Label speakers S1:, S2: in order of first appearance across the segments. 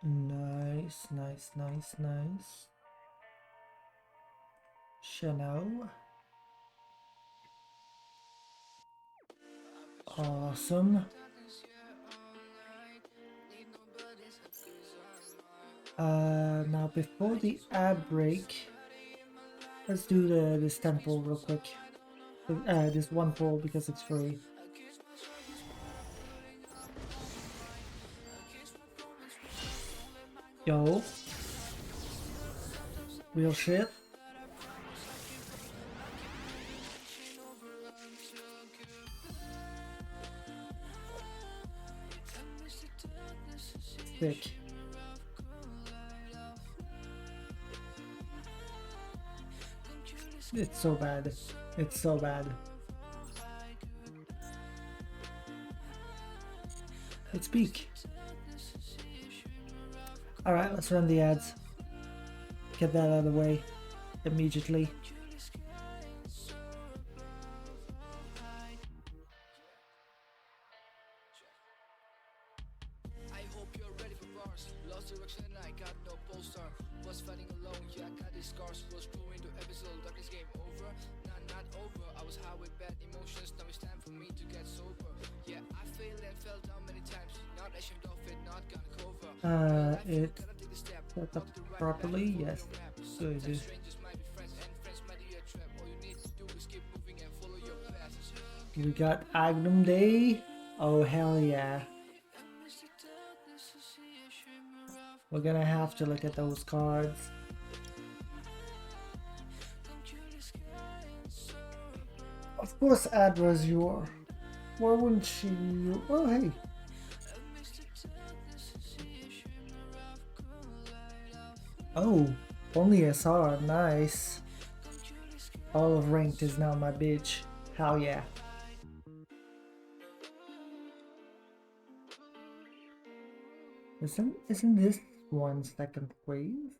S1: Nice, nice, nice, nice. Chanel. Awesome. Now before the ad break, let's do this temple real quick. This one poll because it's free. Yo. Real shit. Sick. It's so bad. It's so bad. Let's peek. Alright, let's run the ads. Get that out of the way immediately. I hope you're ready for bars. Lost direction and I got no polestar. Was fighting alone, yeah, I got these scars. Was growing to episode, darkness game over. Not over. I was high with bad emotions. Now it's time for me to get sober. Yeah, I failed and fell down many times. Not ashamed of it, not gonna cover. It set up properly, yes. Good. We got Agnum Day. Oh hell yeah. We're gonna have to look at those cards. Of course Adrazure. Why wouldn't she? Oh hey. Oh, only SR, nice. All of ranked is now my bitch. Hell yeah. Isn't this one second wave?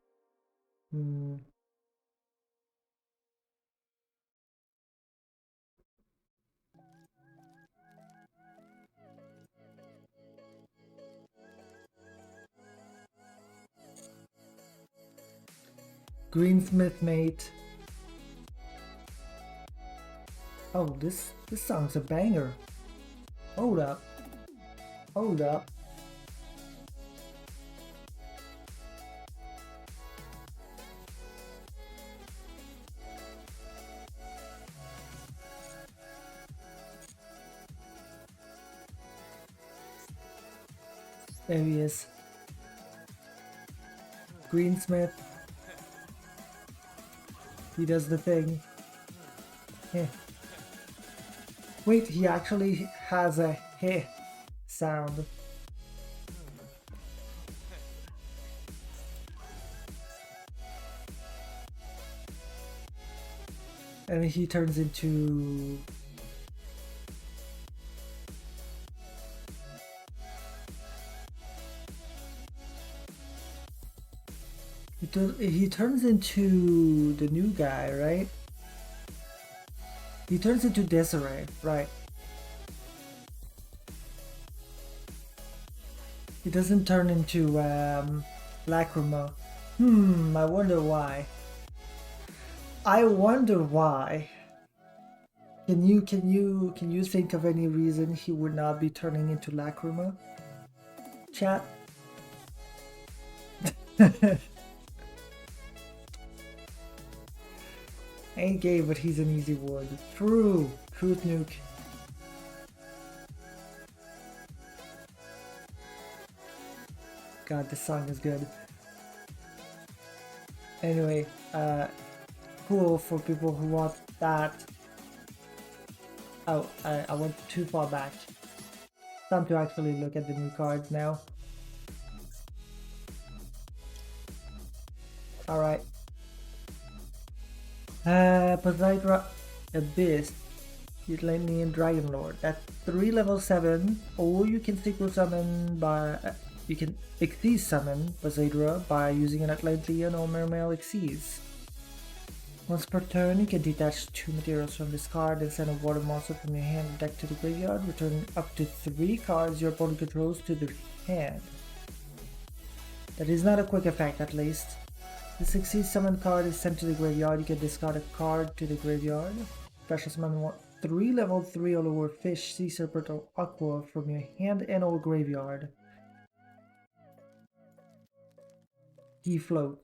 S1: Greensmith mate. Oh, this song's a banger. Hold up. Hold up. There he is. Greensmith. He does the thing. Yeah. Wait, he actually has a heh sound. And he turns into... He turns into the new guy, right? He turns into Desiree, right? He doesn't turn into Lacrima. I wonder why. I wonder why. Can you think of any reason he would not be turning into Lacrima? Chat. Ain't gay, but he's an easy word. True. Truth nuke. God, this song is good. Anyway, cool for people who want that. Oh, I went too far back. Time to actually look at the new cards now. Alright. Poseidra Abyss, Eutlanian Dragon Lord. That's 3 level 7, or you can synchro summon by you can Xyz summon Poseidra by using an Atlantean or Mermail Xyz. Once per turn, you can detach 2 materials from this card and send a water monster from your hand or deck to the graveyard, returning up to 3 cards your opponent controls to the hand.
S2: That is not a quick effect, at least. The Succeed Summon card is sent to the graveyard. You can discard a card to the graveyard. Special summon 3 level 3 or lower fish, sea serpent or aqua from your hand and or graveyard. He float.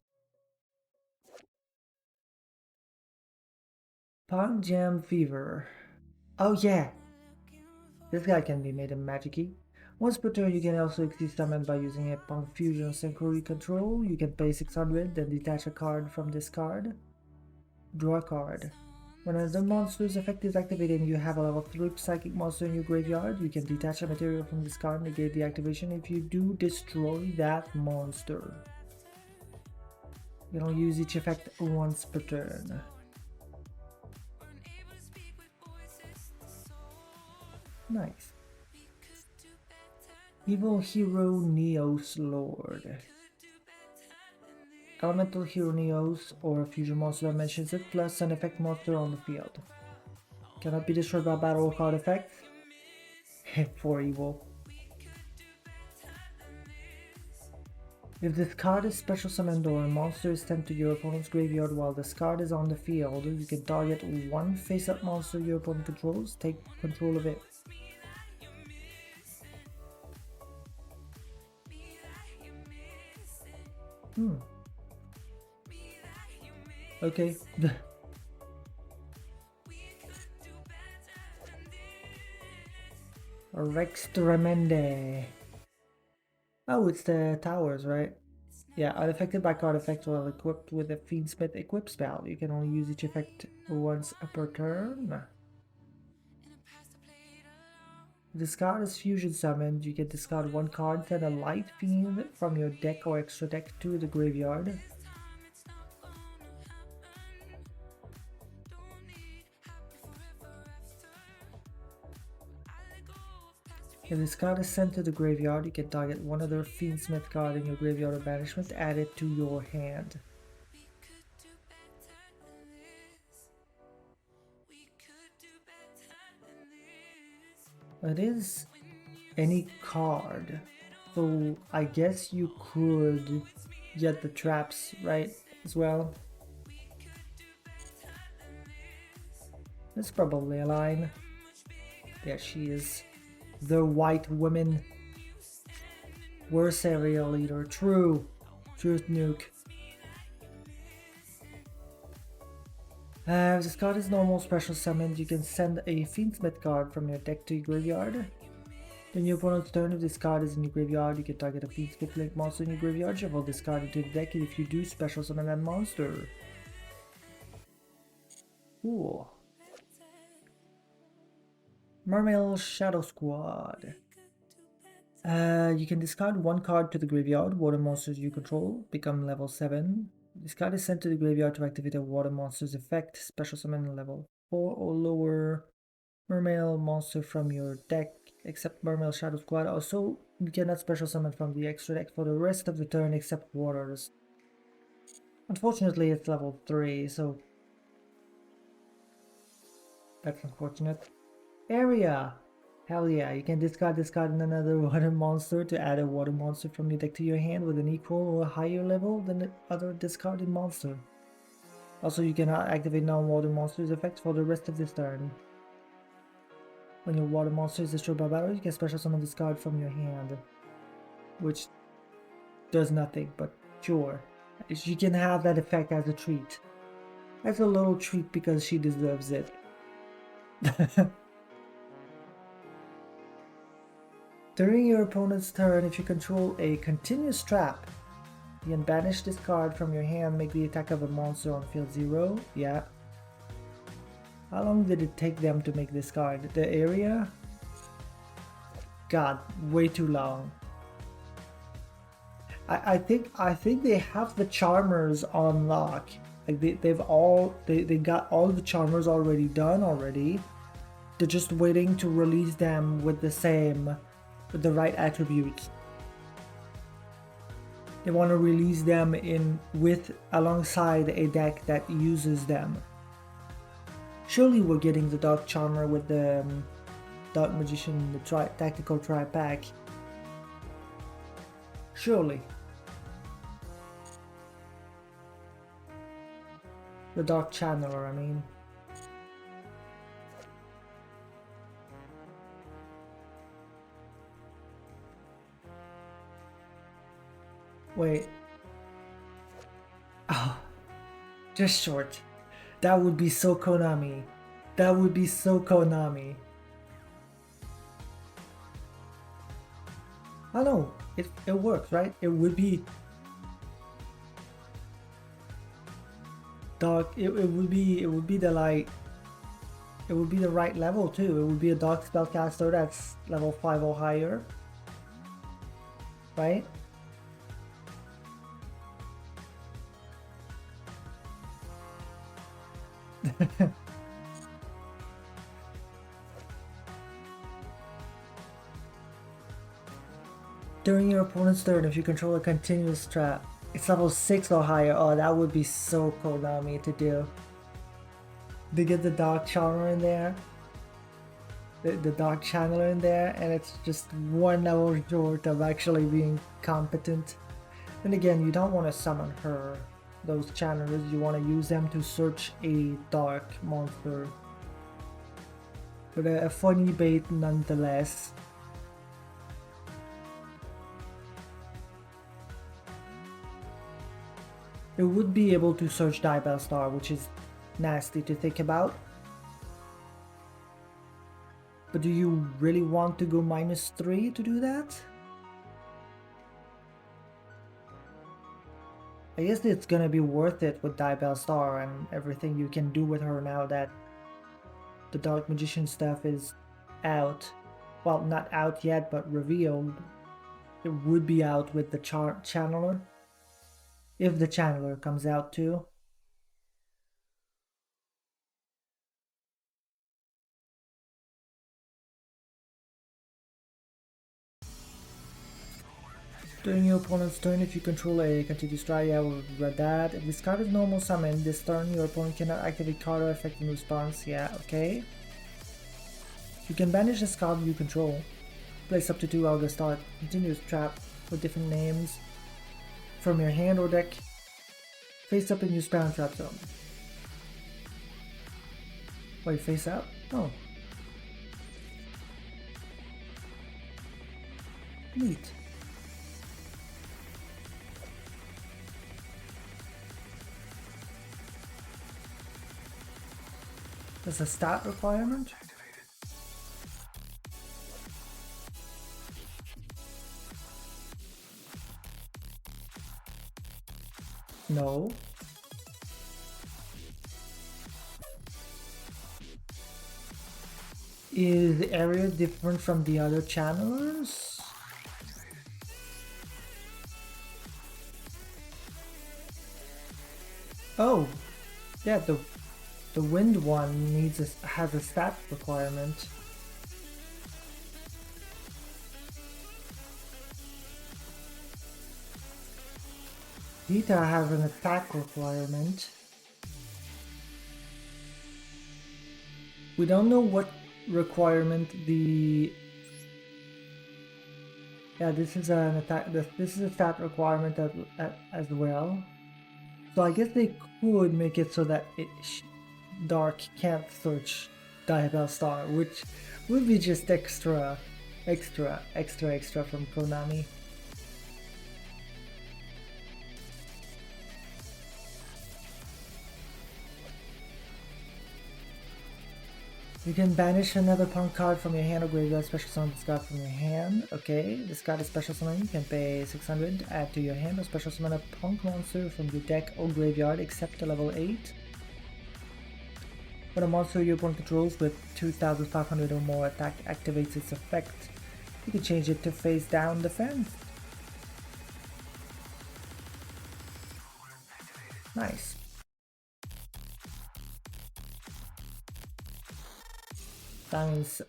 S2: Pond Jam Fever. Oh yeah! This guy can be made a magic key. Once per turn, you can also exceed summon by using a Pond Fusion Synchro control. You can pay 600, then detach a card from this card. Draw a card. When another monster's effect is activated and you have a level 3 psychic monster in your graveyard, you can detach a material from this card and negate the activation. If you do, destroy that monster. You don't use each effect once per turn. Nice. Evil Hero Neos Lord. Elemental Hero Neos or a fusion monster that mentions it, plus an effect monster on the field. Cannot be destroyed by battle or card effects. For evil. If this card is special summoned or a monster is sent to your opponent's graveyard while this card is on the field, you can target one face-up monster your opponent controls, take control of it. Okay. Rex Tremende. Oh, it's the towers, right? Yeah, unaffected by card effects while equipped with a Fiendsmith equip spell. You can only use each effect once per turn. If this card is fusion summoned, you can discard one card, send a light fiend from your deck or extra deck to the graveyard. If this card is sent to the graveyard, you can target one other Fiendsmith card in your graveyard of banishment, add it to your hand. It is any card, so I guess you could get the traps, right, as well. That's probably a line. There she is. The white woman. Worst area leader. True. Truth nuke. If this card is normal special summoned, you can send a Fiendsmith card from your deck to your graveyard. Then your opponent's turn, if this card is in your graveyard, you can target a Fiendsmith Link monster in your graveyard, shuffle this card into the deck, and if you do, special summon that monster. Cool. Mermail Shadow Squad. You can discard one card to the graveyard. Water monsters you control become level 7. This card is sent to the graveyard to activate a water monster's effect. Special summon level 4 or lower Mermail monster from your deck, except Mermail Shadow Squad. Also, you cannot special summon from the extra deck for the rest of the turn except waters. Unfortunately, it's level 3, so that's unfortunate. Area! Hell yeah, you can discard this card in another water monster to add a water monster from your deck to your hand with an equal or higher level than the other discarded monster. Also, you cannot activate non-water monsters effect for the rest of this turn. When your water monster is destroyed by battle, you can special summon this card from your hand, which does nothing, but sure. You can have that effect as a treat. As a little treat because she deserves it. During your opponent's turn, if you control a continuous trap, you can banish this card from your hand, make the attack of a monster on field 0. Yeah. How long did it take them to make this card? The area? God, way too long. I think they have the charmers on lock. Like they got all the charmers already done already. They're just waiting to release them with the right attributes. They want to release them alongside a deck that uses them. Surely we're getting the Dark Charmer with the Dark Magician, the Tactical Tri-Pack. Surely. The Dark Channeler, I mean. Wait. Oh, just short. That would be so Konami. That would be so Konami. I know, it works, right? It would be dark. It would be the like. It would be the right level too. It would be a dark spellcaster that's level 5 or higher, right? During your opponent's turn, if you control a continuous trap, it's level 6 or higher. Oh, that would be so Konami to do. To get the Dark Channeler in there. The Dark Channeler in there, and it's just one level short of actually being competent. And again, you don't want to summon her, those channelers. You want to use them to search a dark monster. But a funny bait nonetheless. It would be able to search Diabell Star, which is nasty to think about. But do you really want to go -3 to do that? I guess it's gonna be worth it with Diabell Star and everything you can do with her now that the Dark Magician stuff is out. Well, not out yet, but revealed. It would be out with the Channeler. If the Channeler comes out too. During your opponent's turn, if you control a continuous strike, I will read that. If this card is normal summon, this turn your opponent cannot activate card or effect in response. Yeah, okay. You can banish this card you control. Place up to 2 out of the start. Continuous trap with different names from your hand or deck. Face up and use Crown Trap Zone. Wait, face up? Oh. Neat. There's a stat requirement? No. Is the area different from the other channelers? Oh, yeah, the wind one has a stat requirement. Vita has an attack requirement. We don't know what requirement the... Yeah, this is an attack. This is a stat requirement as well. So I guess they could make it so that Dark can't search Diabell Star, which would be just extra from Konami. You can banish another punk card from your hand or graveyard, special summon this card from your hand. Okay, this card is special summon. You can pay 600, add to your hand, or special summon a punk monster from your deck or graveyard except to level 8. When a monster your opponent controls with 2500 or more attack activates its effect, you can change it to face down defense. Nice.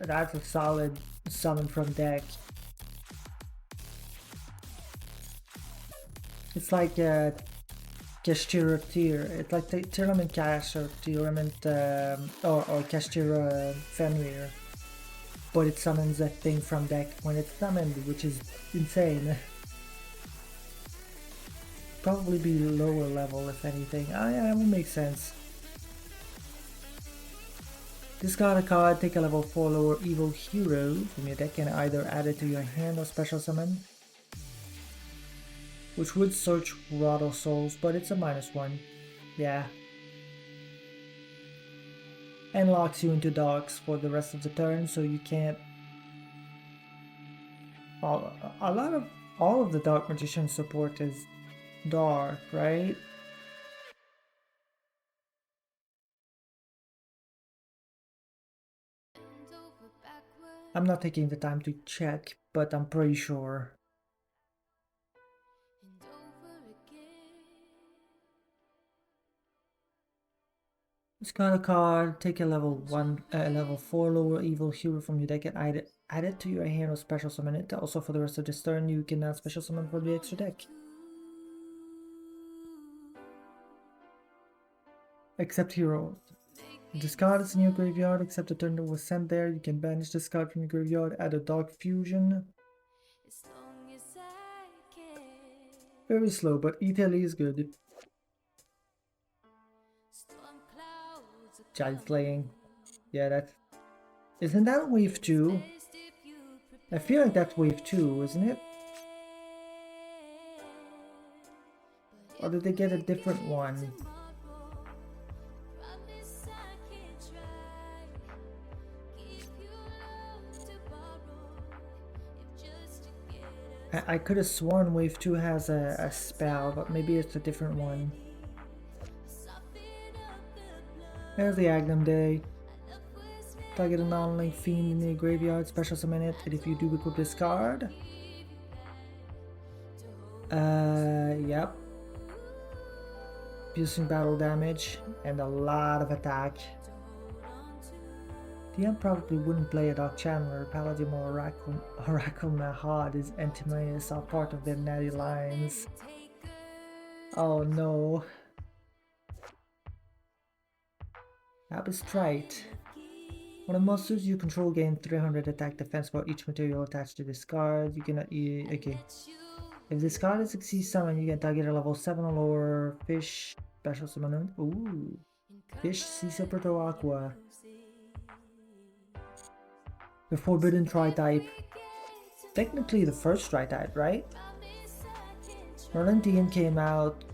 S2: That's a solid summon from deck. It's like a Kashtira tier. It's like the Tournament Cash or Tournament or Kashtira Fenrir. But it summons that thing from deck when it's summoned, which is insane. Probably be lower level if anything. Ah, yeah, it will make sense. Discard a card, take a level 4 lower evil hero from your deck and either add it to your hand or special summon. Which would search Rod of Souls, but it's a -1. Yeah. And locks you into darks for the rest of the turn, so you can't... All of the Dark Magician support is dark, right? I'm not taking the time to check, but I'm pretty sure. Discard a card, take a level 4 lower evil hero from your deck and add it to your hand or special summon it. Also for the rest of this turn you can add special summon from the extra deck. Except heroes. Discard is in your graveyard, except the turn that was sent there. You can banish this card from your graveyard, add a Dark Fusion. Very slow, but Italy is good. Giant Slaying. Yeah, that's... Isn't that wave 2? I feel like that's wave 2, isn't it? Or did they get a different one? I could have sworn wave 2 has a spell, but maybe it's a different one. There's the Agnum Day. Target a non-link fiend in the graveyard, special summon it, and if you do equip this card. Yep. Piercing battle damage and a lot of attack. DM probably wouldn't play a Dark Channeler. Paladin or Oracle Mahad is Antimaeus are part of their natty lines. Oh no. Abystrite. When a monsters you control gain 300 attack defense for each material attached to this card. You cannot... okay. If this card is succeed summon, you can target a level 7 or lower fish special summon. Ooh. Fish Cisa Proto Aqua. The Forbidden Tri-type. Technically the first Tri-type, right? Merlin came out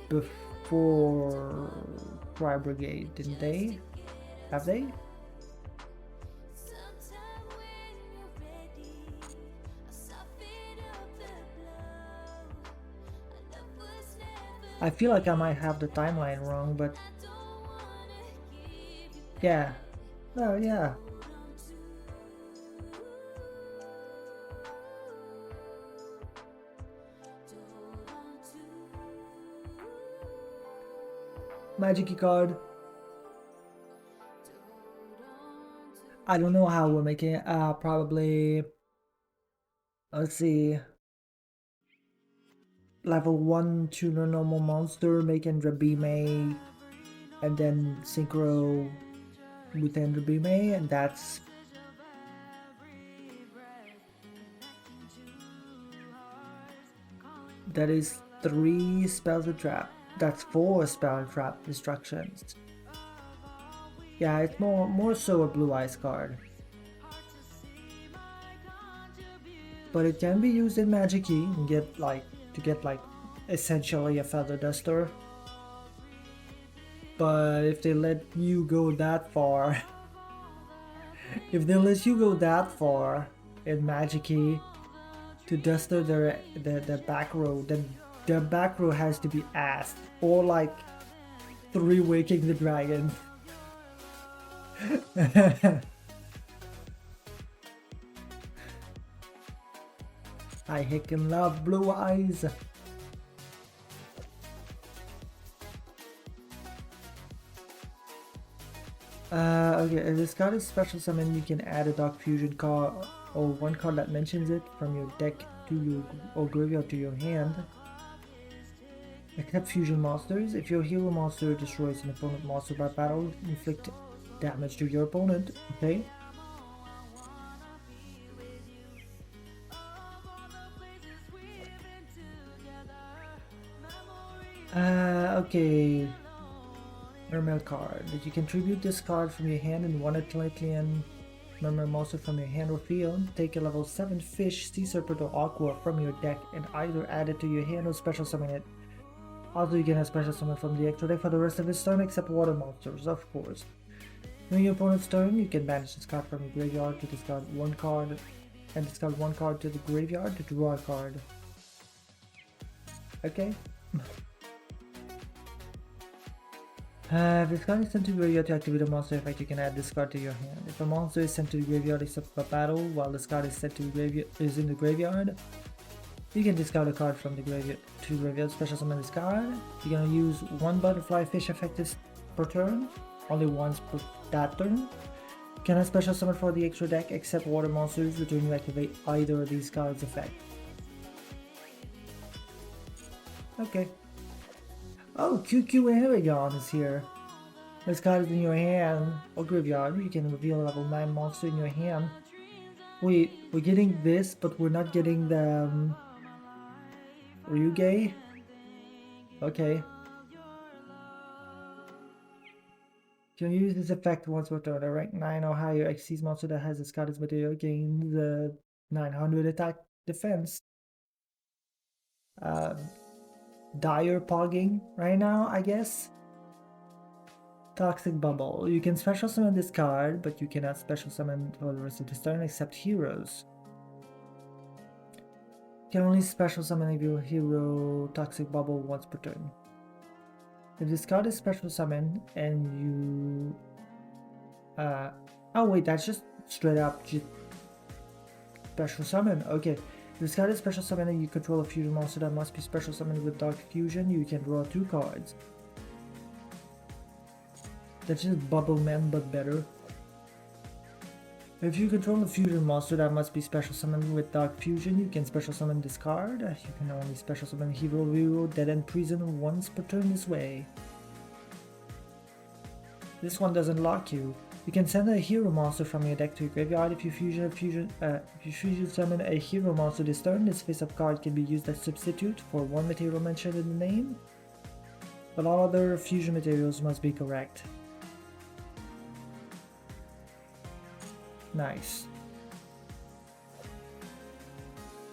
S2: before Cry Brigade, didn't they? Have they? I feel like I might have the timeline wrong, but yeah. Oh yeah. Magic card. I don't know how we're making it. Probably. Let's see. Level 1 tuner normal monster, make Andrabime, and then synchro with Andrabime, and that's that is 3 spells to trap. That's 4 spell and trap destructions. Yeah, it's more so a Blue Eyes card. But it can be used in Magic Key and get like essentially a Feather Duster. But if they let you go that far, if they let you go that far in Magic Key to duster their back row, then their back row has to be asked, or like 3 Waking the Dragon. I heckin' love Blue Eyes. Okay, if this card is special summon, you can add a Dark Fusion card or one card that mentions it from your deck to your or graveyard to your hand. Except fusion monsters. If your hero monster destroys an opponent monster by battle, inflict damage to your opponent. Okay. Okay. Mermail card. You can tribute this card from your hand in one Atlantean Mermail monster from your hand or field. Take a level 7 fish, sea serpent, or aqua from your deck and either add it to your hand or special summon it. Also, you can have special summon from the extra deck for the rest of its turn except water monsters, of course. During your opponent's turn, you can banish this card from your graveyard to discard one card and discard one card to the graveyard to draw a card. Okay. If this card is sent to the graveyard to activate a monster effect, you can add this card to your hand. If a monster is sent to the graveyard except for battle while this card is sent to the in the graveyard, you can discard a card from the graveyard to graveyard, special summon this card. You're gonna use one butterfly fish effect per turn, only once per that turn. You can have special summon for the extra deck except water monsters the turn you activate either of these cards' effect. Okay. Oh, QQ Aragon is here. This card is in your hand or graveyard. You can reveal a level 9 monster in your hand. Wait, we're getting this, but we're not getting the Ryuge? Okay. Can use this effect once per turn. A rank 9 or higher Xyz monster that has this card as material gains the 900 attack defense. Dire pogging right now, I guess. Toxic Bubble. You can special summon this card, but you cannot special summon for the rest of this turn except heroes. You can only special summon your hero Toxic Bubble once per turn. If this card is special summoned and you... oh wait, that's just straight up just special summon. Okay. If this card is special summoned and you control a fusion monster that must be special summoned with Dark Fusion, you can draw 2 cards. That's just Bubble Man, but better. If you control a fusion monster that must be special summoned with Dark Fusion, you can special summon this card. You can only special summon Hero, Dead End Prison once per turn this way. This one doesn't lock you. You can send a hero monster from your deck to your graveyard. If you fusion summon a hero monster this turn, this face-up card can be used as substitute for one material mentioned in the name. But all other fusion materials must be correct. Nice.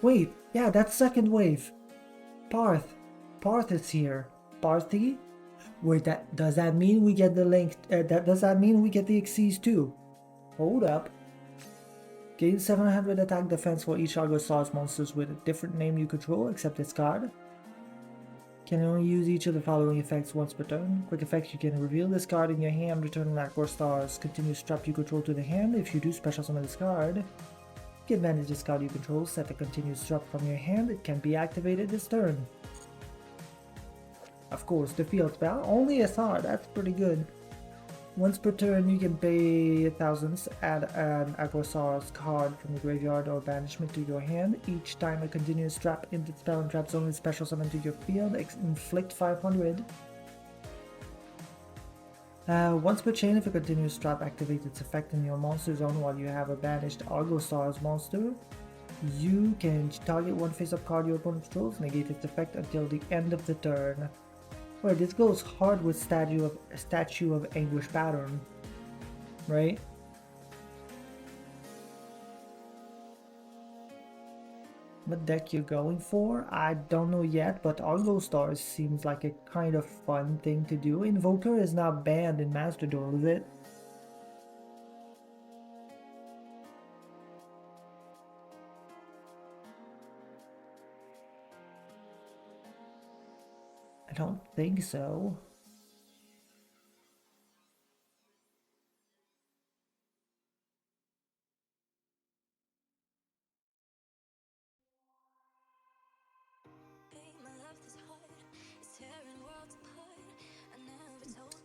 S2: Wait, yeah, that's second wave. Parth. Parth is here. Parthy? Wait, does that mean we get the link? Does that mean we get the Xyz too? Hold up. Gain 700 attack defense for each Argo Stars monsters with a different name you control except this card. Can only use each of the following effects once per turn. Quick effects: you can reveal this card in your hand, return an Argo Stars continuous trap you control to the hand. If you do special summon this card, you can manage this card you control, set a continuous trap from your hand. It can be activated this turn. Of course, the field spell, only SR, that's pretty good. Once per turn, you can pay 1000s, add an Agrosar's card from the graveyard or banishment to your hand. Each time a continuous trap in the spell and trap zone is special summoned to your field, inflict 500. Once per chain, if a continuous trap activates its effect in your monster zone while you have a banished Argostar's monster, you can target one face-up card your opponent controls, negate its effect until the end of the turn. Wait, this goes hard with Statue of Anguish pattern, right? What deck you're going for? I don't know yet, but Argo Stars seems like a kind of fun thing to do. Invoker is not banned in Master Duel, is it? I don't think so.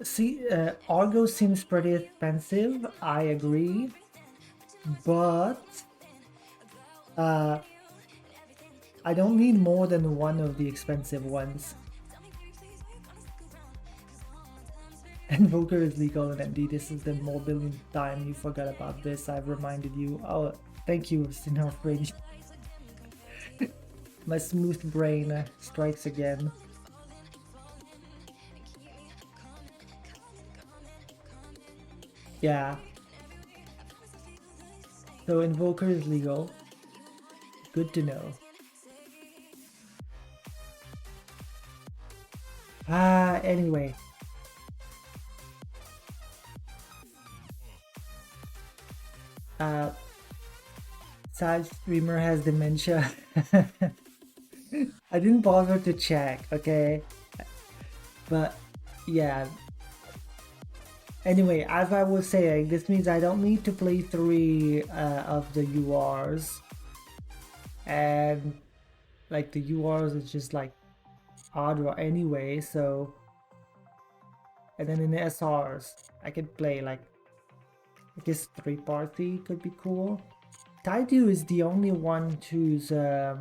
S2: See, Argo seems pretty expensive, I agree, but I don't need more than one of the expensive ones. Invoker is legal in MD. This is the more billionth time you forgot about this. I've reminded you. Oh, thank you, Sinner Brain. My smooth brain strikes again. Yeah. So Invoker is legal. Good to know. Anyway. Sag streamer has dementia. I didn't bother to check, okay? But yeah. Anyway, as I was saying, this means I don't need to play 3 of the URs. And like the URs is just like odd draw anyway, so. And then in the SRs, I could play like, I guess 3 party could be cool. Taidu is the only one who's SR.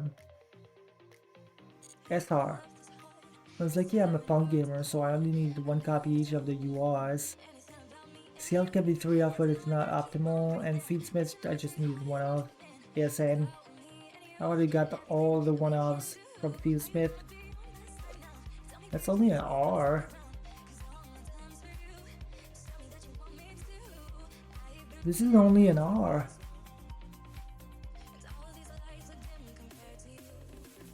S2: I was like, yeah, I'm a punk gamer, so I only need 1 copy each of the URs. CL can be 3 of, but it's not optimal. And Feedsmith, I just need 1 of. ASN. I already got all the 1 ofs from Feedsmith. That's only an R. This is only an R.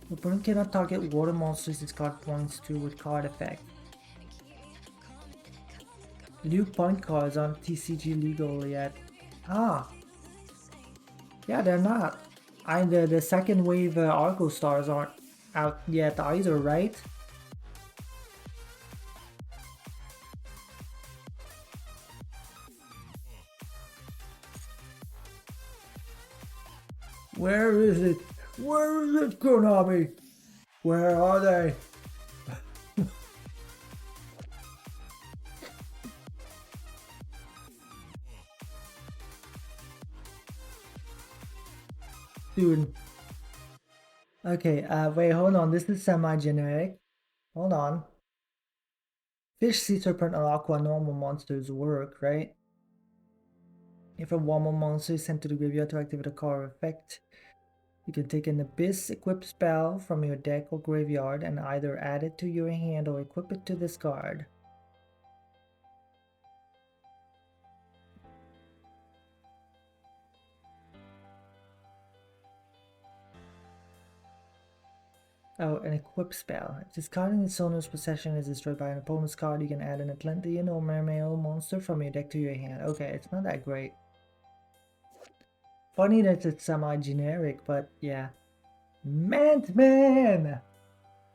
S2: The opponent cannot target water monsters its card points to with card effect. The new point cards aren't TCG legal yet. Ah! Yeah, they're not. And the second wave Argo Stars aren't out yet either, right? Where is it? Where is it, Konami? Where are they? Dude. Okay, wait, hold on. This is semi-generic. Hold on. Fish, Sea Serpent, and Aqua normal monsters work, right? If a Womble monster is sent to the graveyard to activate a card effect, you can take an Abyss equip spell from your deck or graveyard and either add it to your hand or equip it to this card. Oh, an equip spell. If this card in its owner's possession is destroyed by an opponent's card, you can add an Atlantean or Mermail monster from your deck to your hand. Okay, it's not that great. Funny that it's semi-generic, but yeah. Madman!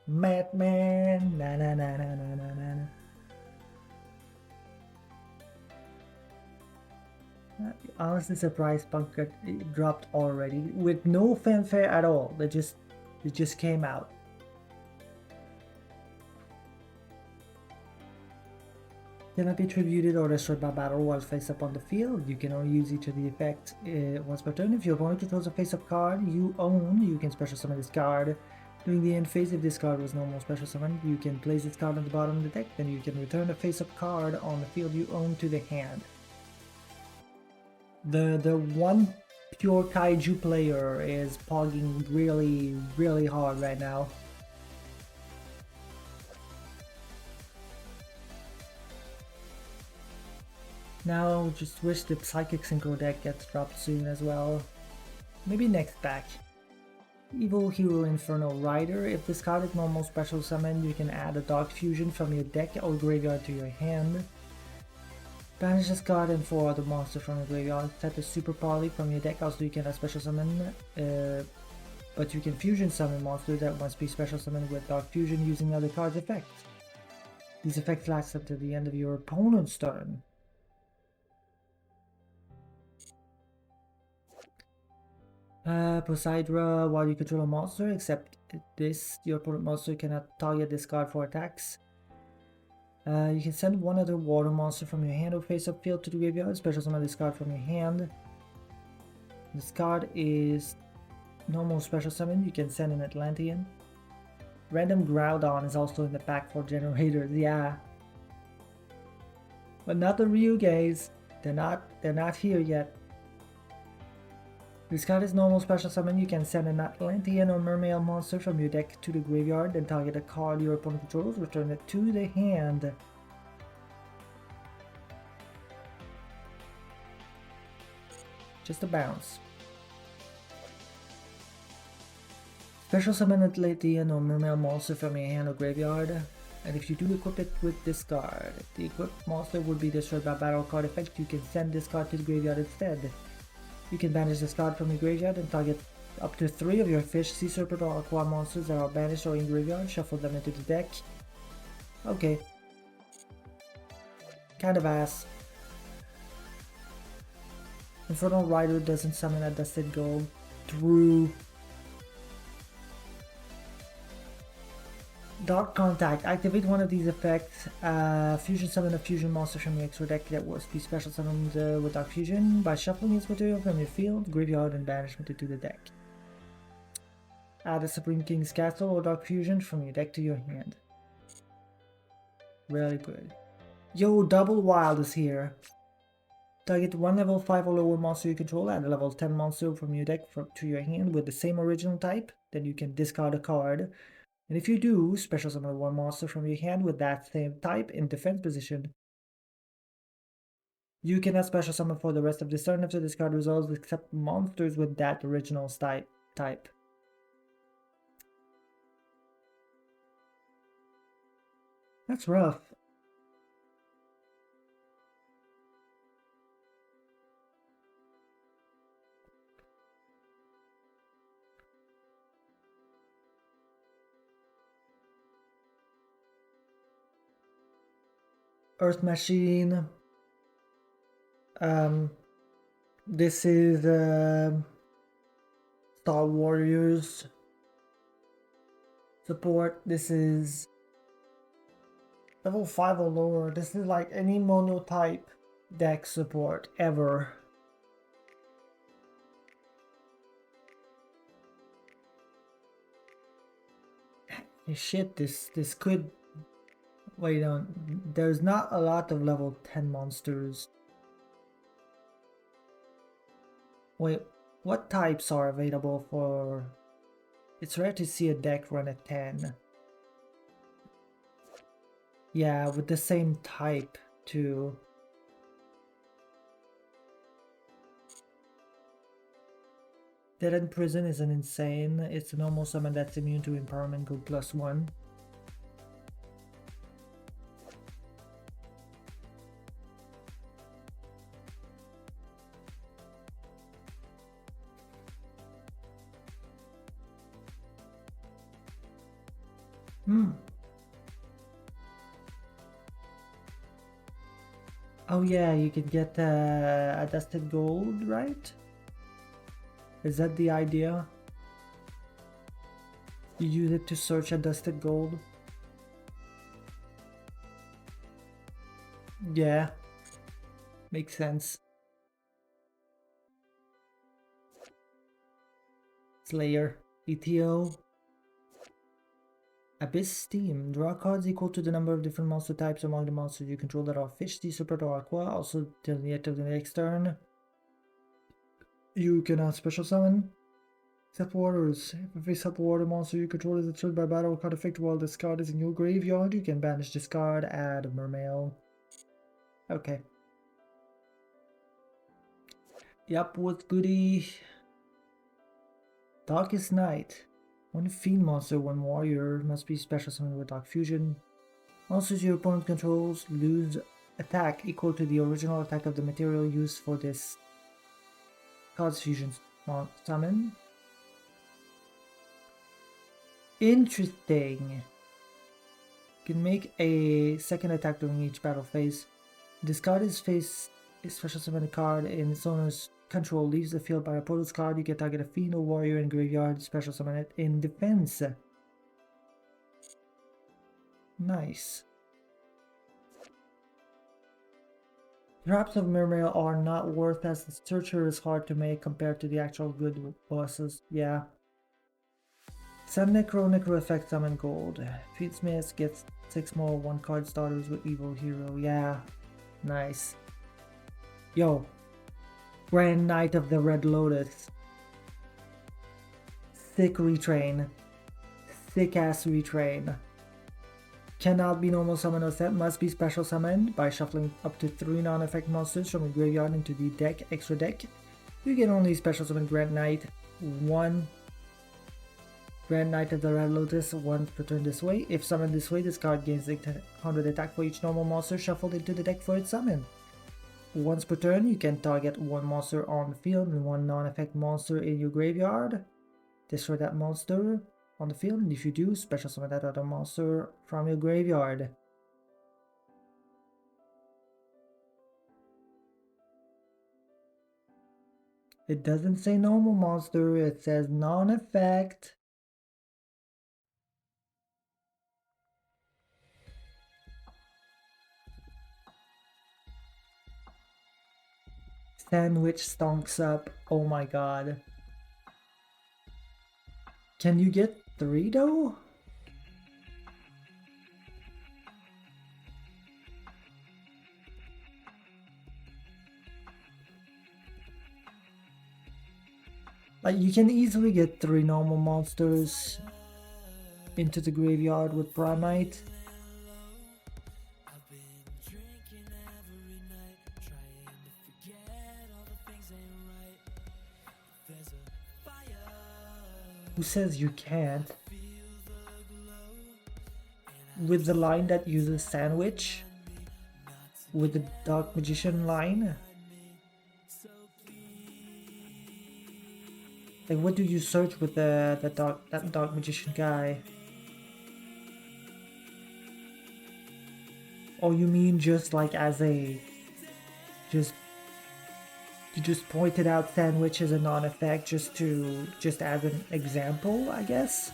S2: Madman! Na na na na na na na. Honestly surprised Punk got dropped already with no fanfare at all. It just came out. Cannot be tributed or destroyed by battle while face up on the field. You can only use each of the effects once per turn. If your opponent controls a face-up card you own, you can special summon this card. During the end phase, if this card was normal special summon, you can place this card on the bottom of the deck. Then you can return a face-up card on the field you own to the hand. The one pure kaiju player is pogging really hard right now. Now just wish the Psychic Synchro deck gets dropped soon as well. Maybe next pack. Evil Hero Infernal Rider. If this card is normal special summon, you can add a Dark Fusion from your deck or graveyard to your hand. Banish this card and 4 other monsters from your graveyard. Set a Super Poly from your deck, also you can special summon. But you can fusion summon monsters that must be special summoned with Dark Fusion using other cards' effects. These effects last up to the end of your opponent's turn. Poseidra, while you control a monster, except this, your opponent monster cannot target this card for attacks. You can send 1 other water monster from your hand or face-up field to the graveyard, special summon this card from your hand. This card is normal special summon, you can send an Atlantean. Random Groudon is also in the pack for generators, yeah. But not the Ryugeis, they're not here yet. This card is normal special summon, you can send an Atlantean or Mermail monster from your deck to the graveyard, then target a card your opponent controls, return it to the hand. Just a bounce. Special summon at Latian or Mermail monster from your hand or graveyard, and if you do equip it with discard, the equipped monster would be destroyed by battle card effect. You can send this card to the graveyard instead. You can banish this card from your graveyard and target up to 3 of your fish, sea serpent, or aqua monsters that are banished or in graveyard. Shuffle them into the deck. Okay. Kind of ass. Infernal Rider doesn't summon a Dusted Gold. True. Dark Contact. Activate one of these effects. Fusion summon a fusion monster from your extra deck that was be special summoned with Dark Fusion by shuffling its material from your field, graveyard, and banishment into the deck. Add a Supreme King's Castle or Dark Fusion from your deck to your hand. Really good. Yo, Double Wild is here. Target one level 5 or lower monster you control, add a level 10 monster from your deck to your hand with the same original type, then you can discard a card. And if you do, special summon one monster from your hand with that same type in defense position. You cannot special summon for the rest of this turn after this card resolves except monsters with that original type. That's rough. Earth Machine. This is Star Warriors support. This is level 5 or lower. This is like any mono type deck support ever. Shit, this could... Wait on, there's not a lot of level 10 monsters. Wait, what types are available for... It's rare to see a deck run a 10. Yeah, with the same type too. Dead End Prison is an insane. It's a normal summon that's immune to Empowerment Gold +1. Oh yeah, you can get a Dusted Gold, right? Is that the idea? You use it to search a Dusted Gold? Yeah. Makes sense. Slayer. ETO. Abyss Steam. Draw cards equal to the number of different monster types among the monsters you control that are fish, sea serpent, or aqua. Also, till the end of the next turn, you cannot special summon. Except waters. If a face-up water monster you control is destroyed by battle card effect while this card is in your graveyard, you can banish this card, add a Mermail. Okay. Yup, what's goody? Darkest Night. One fiend monster, one warrior must be special summoned with Dark Fusion. Monsters your opponent controls lose attack equal to the original attack of the material used for this card's fusion summon. Interesting. You can make a second attack during each battle phase. Discard his special summon a card in its owner's control, leaves the field by a opponent's card. You can target a fiend or warrior in graveyard, special summon it in defense. Nice. Traps of Mermail are not worth as the searcher is hard to make compared to the actual good bosses. Yeah. Sun Necro effect summon gold. Feedsmith gets 6 more 1-card starters with Evil Hero. Yeah. Nice. Yo. Grand Knight of the Red Lotus. Sick retrain. Sick ass retrain. Cannot be normal summon or set, must be special summoned by shuffling up to 3 non-effect monsters from the graveyard into the deck, extra deck. You can only special summon Grand Knight. One Grand Knight of the Red Lotus, once per turn this way. If summoned this way, this card gains 100 attack for each normal monster shuffled into the deck for its summon. Once per turn, you can target one monster on the field and one non-effect monster in your graveyard. Destroy that monster on the field, and if you do, special summon that other monster from your graveyard. It doesn't say normal monster, it says non-effect. Sandwich stonks up. Oh my god. Can you get 3 though? Like, you can easily get 3 normal monsters into the graveyard with Primeite. Who says you can't? With the line that uses Sandwich, with the Dark Magician line. Like, what do you search with that Dark Magician guy? Oh, you mean just like as a... You just pointed out Sandwich as a non-effect just as an example, I guess?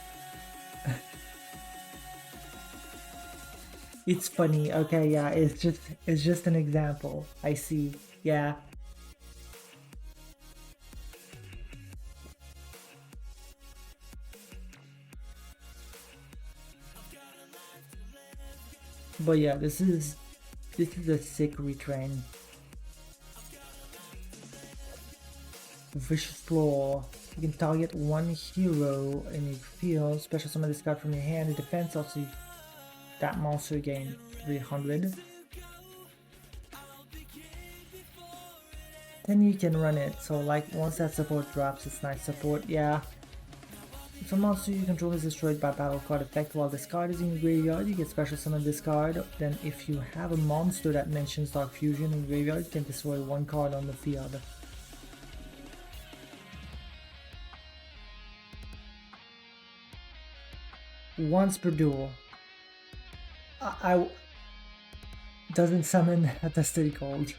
S2: It's funny. Okay, yeah, it's just an example. I see. Yeah. But yeah, this is a sick retrain. Vicious Floor. You can target one hero in your field, special summon this card from your hand. In defense, also that monster gain 300. Then you can run it, so like once that support drops, it's nice support, yeah. If a monster you control is destroyed by battle card effect while this card is in your graveyard, you can special summon this card. Then if you have a monster that mentions Dark Fusion in your graveyard, you can destroy one card on the field. Once per duel. I doesn't summon a Destiny Gold.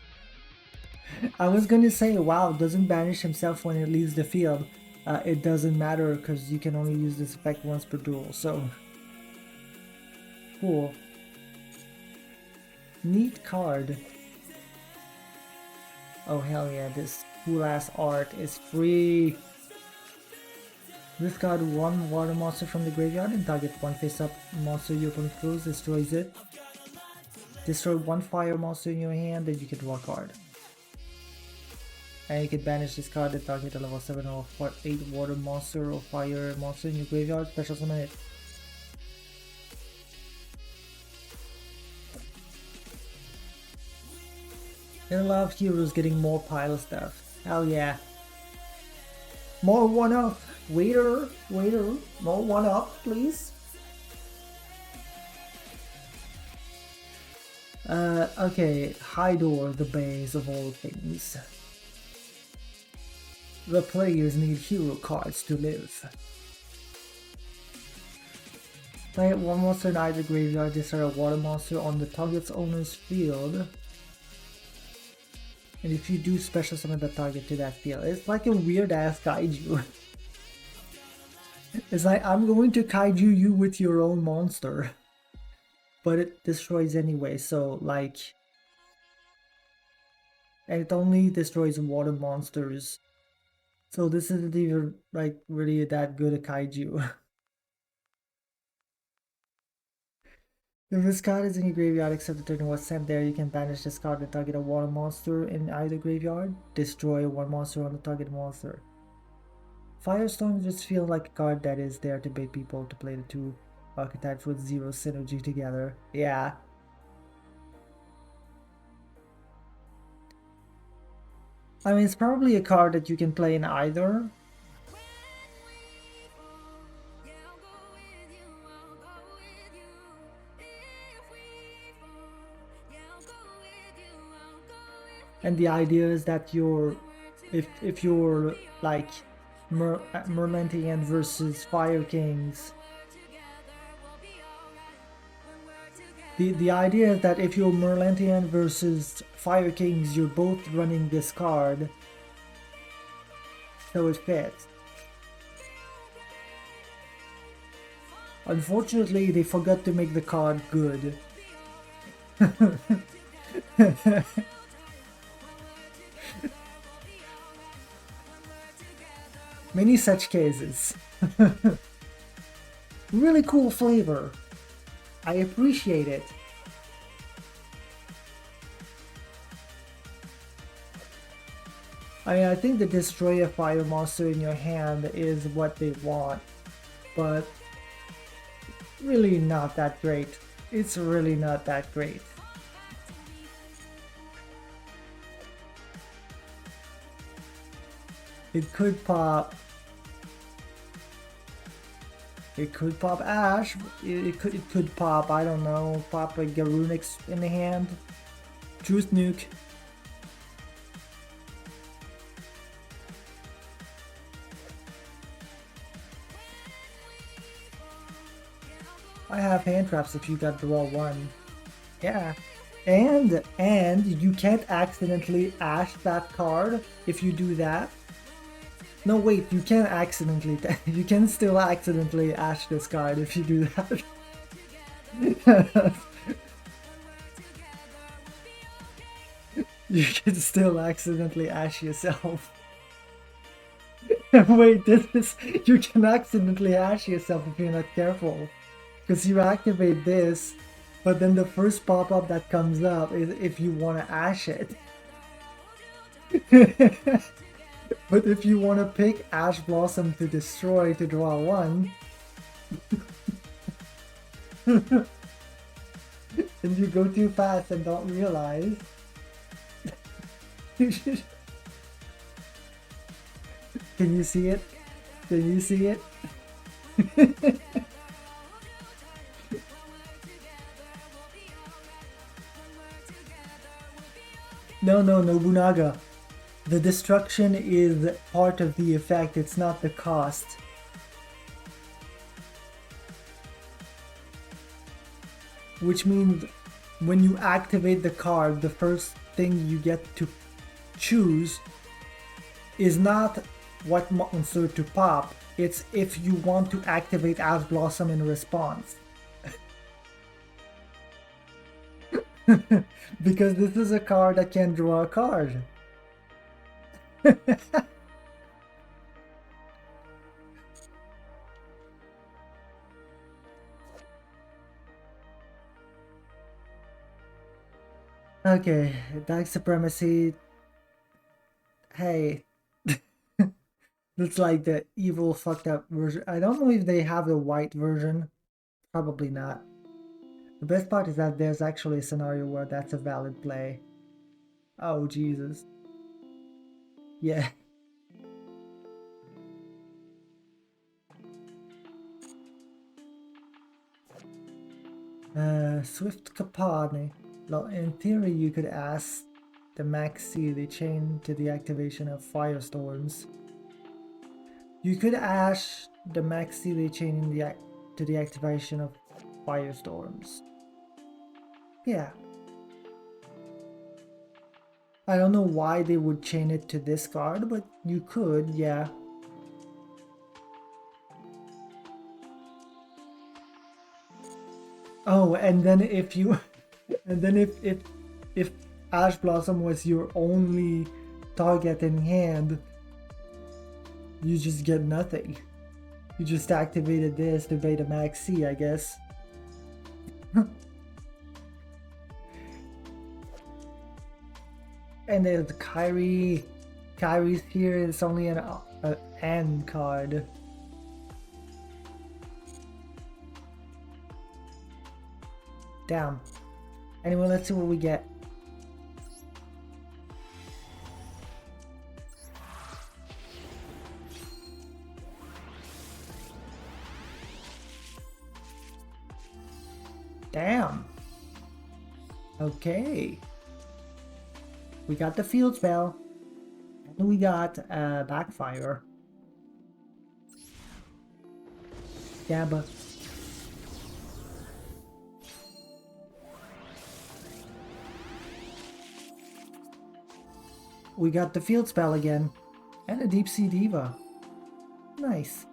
S2: I was going to say, wow, doesn't banish himself when it leaves the field. It doesn't matter because you can only use this effect once per duel, so... Cool. Neat card. Oh hell yeah, this cool ass art is free. Discard one water monster from the graveyard and target one face-up monster your opponent controls, destroys it. Destroy one fire monster in your hand, then you can draw a card. And you can banish this card and target a level 7 or 8 water monster or fire monster in your graveyard, special summon it. And a lot of heroes getting more pile stuff. Hell yeah. More 1-up! Waiter, more 1-up, please. Okay, Hydor, the base of all things. The players need hero cards to live. Target one monster in either graveyard, destroy a water monster on the target's owner's field. And if you do, special summon the target to that field. It's like a weird ass kaiju. It's like, I'm going to kaiju you with your own monster. But it destroys anyway, so like... And it only destroys water monsters. So this isn't even like really that good a kaiju. If this card is in your graveyard except the turn was sent there, you can banish this card and target a water monster in either graveyard. Destroy one monster on the target monster. Firestorm just feels like a card that is there to bait people to play the two archetypes with zero synergy together. Yeah. I mean, it's probably a card that you can play in either. And the idea is that if you're like Merlantian versus Fire Kings, the idea is that if you're Merlantian versus Fire Kings, you're both running this card, so it fits. Unfortunately, they forgot to make the card good. Many such cases. Really cool flavor. I appreciate it. I think the destroy a fire monster in your hand is what they want, but really not that great. It's really not that great. It could pop. It could pop Ash. It could pop, I don't know, pop a Garunix in the hand. Truth Nuke. I have hand traps if you got draw one. Yeah. And you can't accidentally Ash that card if you do that. No, wait, you can accidentally, you can still accidentally Ash this card if you do that. You can still accidentally Ash yourself. Wait, you can accidentally Ash yourself if you're not careful. Because you activate this, but then the first pop-up that comes up is if you want to Ash it. But if you want to pick Ash Blossom to destroy to draw one, and you go too fast and don't realize, can you see it? Can you see it? No, Nobunaga. The destruction is part of the effect, it's not the cost. Which means when you activate the card, the first thing you get to choose is not what monster to pop, it's if you want to activate Ash Blossom in response. Because this is a card that can draw a card. Okay, Dark Supremacy. Hey. Looks like the evil fucked up version. I don't know if they have the white version. Probably not. The best part is that there's actually a scenario where that's a valid play. Oh, Jesus. Yeah. Swift Kapani. Well, in theory, you could ask the Maxi the chain to the activation of Firestorms. You could ash the Maxi the chain to the activation of Firestorms. Yeah. I don't know why they would chain it to this card, but you could, yeah. Oh, and then if you, and then if Ash Blossom was your only target in hand, you just get nothing. You just activated this to bait a Maxi, I guess. And there's Kyrie. Kyrie's here. It's only an N card. Damn. Anyway, let's see what we get. Damn. Okay. We got the field spell. And we got backfire. Yeah, but we got the field spell again. And a Deep Sea Diva. Nice.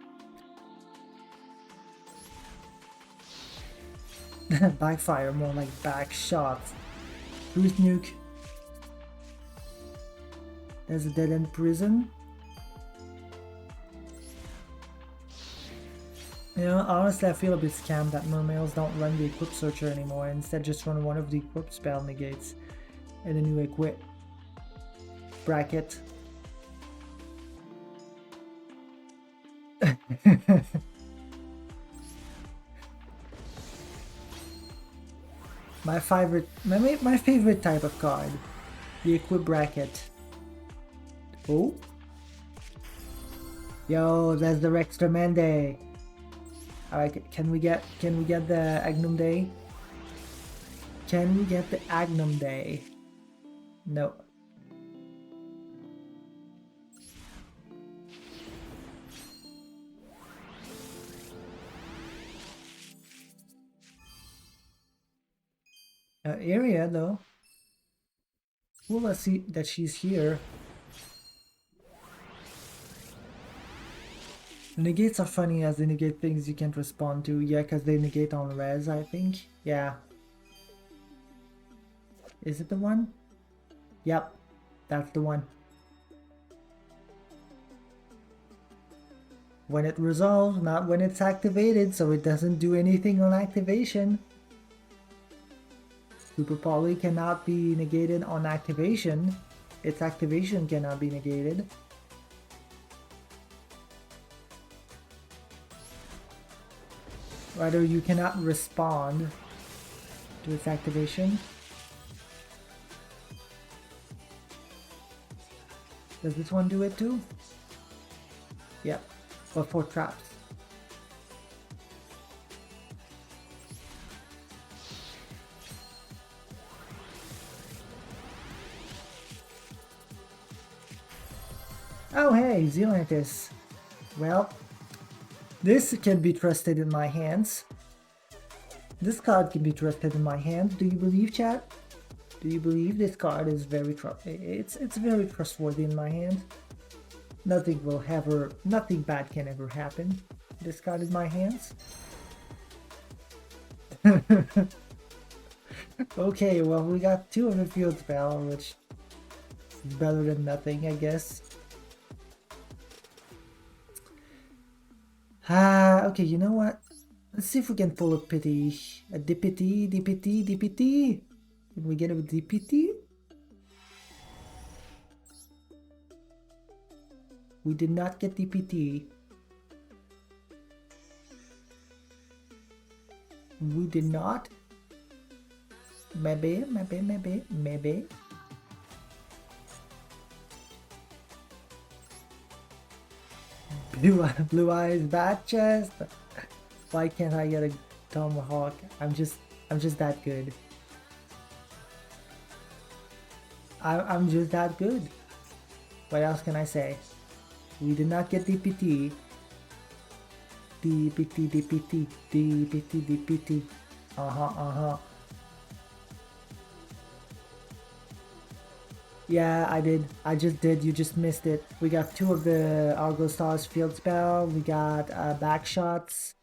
S2: Backfire, more like back shots. Cruise nuke. There's a dead end prison. You know, honestly, I feel a bit scammed that mermaids don't run the equip searcher anymore and instead just run one of the equip spell negates and a new equip bracket. My favorite type of card, the equip bracket. Oh, yo, that's the Rex Tremende. All right, can we get the Agnum Day? Can we get the Agnum Day? No. Area though. Well, let's see that she's here. The negates are funny as they negate things you can't respond to. Yeah, because they negate on res, I think. Yeah. Is it the one? Yep, that's the one. When it resolves, not when it's activated, so it doesn't do anything on activation. Super Poly cannot be negated on activation. Its activation cannot be negated. Rather, you cannot respond to its activation. Does this one do it too? Yep, but for traps. Oh hey, Zealantis. Well, this can be trusted in my hands. This card can be trusted in my hands. Do you believe, chat? Do you believe this card is very it's very trustworthy in my hands? Nothing bad can ever happen. This card in my hands. Okay, well we got 2 of the field spell, which is better than nothing, I guess. Okay, you know what? Let's see if we can pull a pity. A DPT, DPT, DPT. Can we get a DPT? We did not get DPT. We did not. Maybe. Blue eyes, bad chest. Why can't I get a tomahawk? I'm just that good. I'm just that good. What else can I say? We did not get DPT. DPT. Yeah, I did. I just did. You just missed it. We got 2 of the Argo Stars field spell. We got back shots.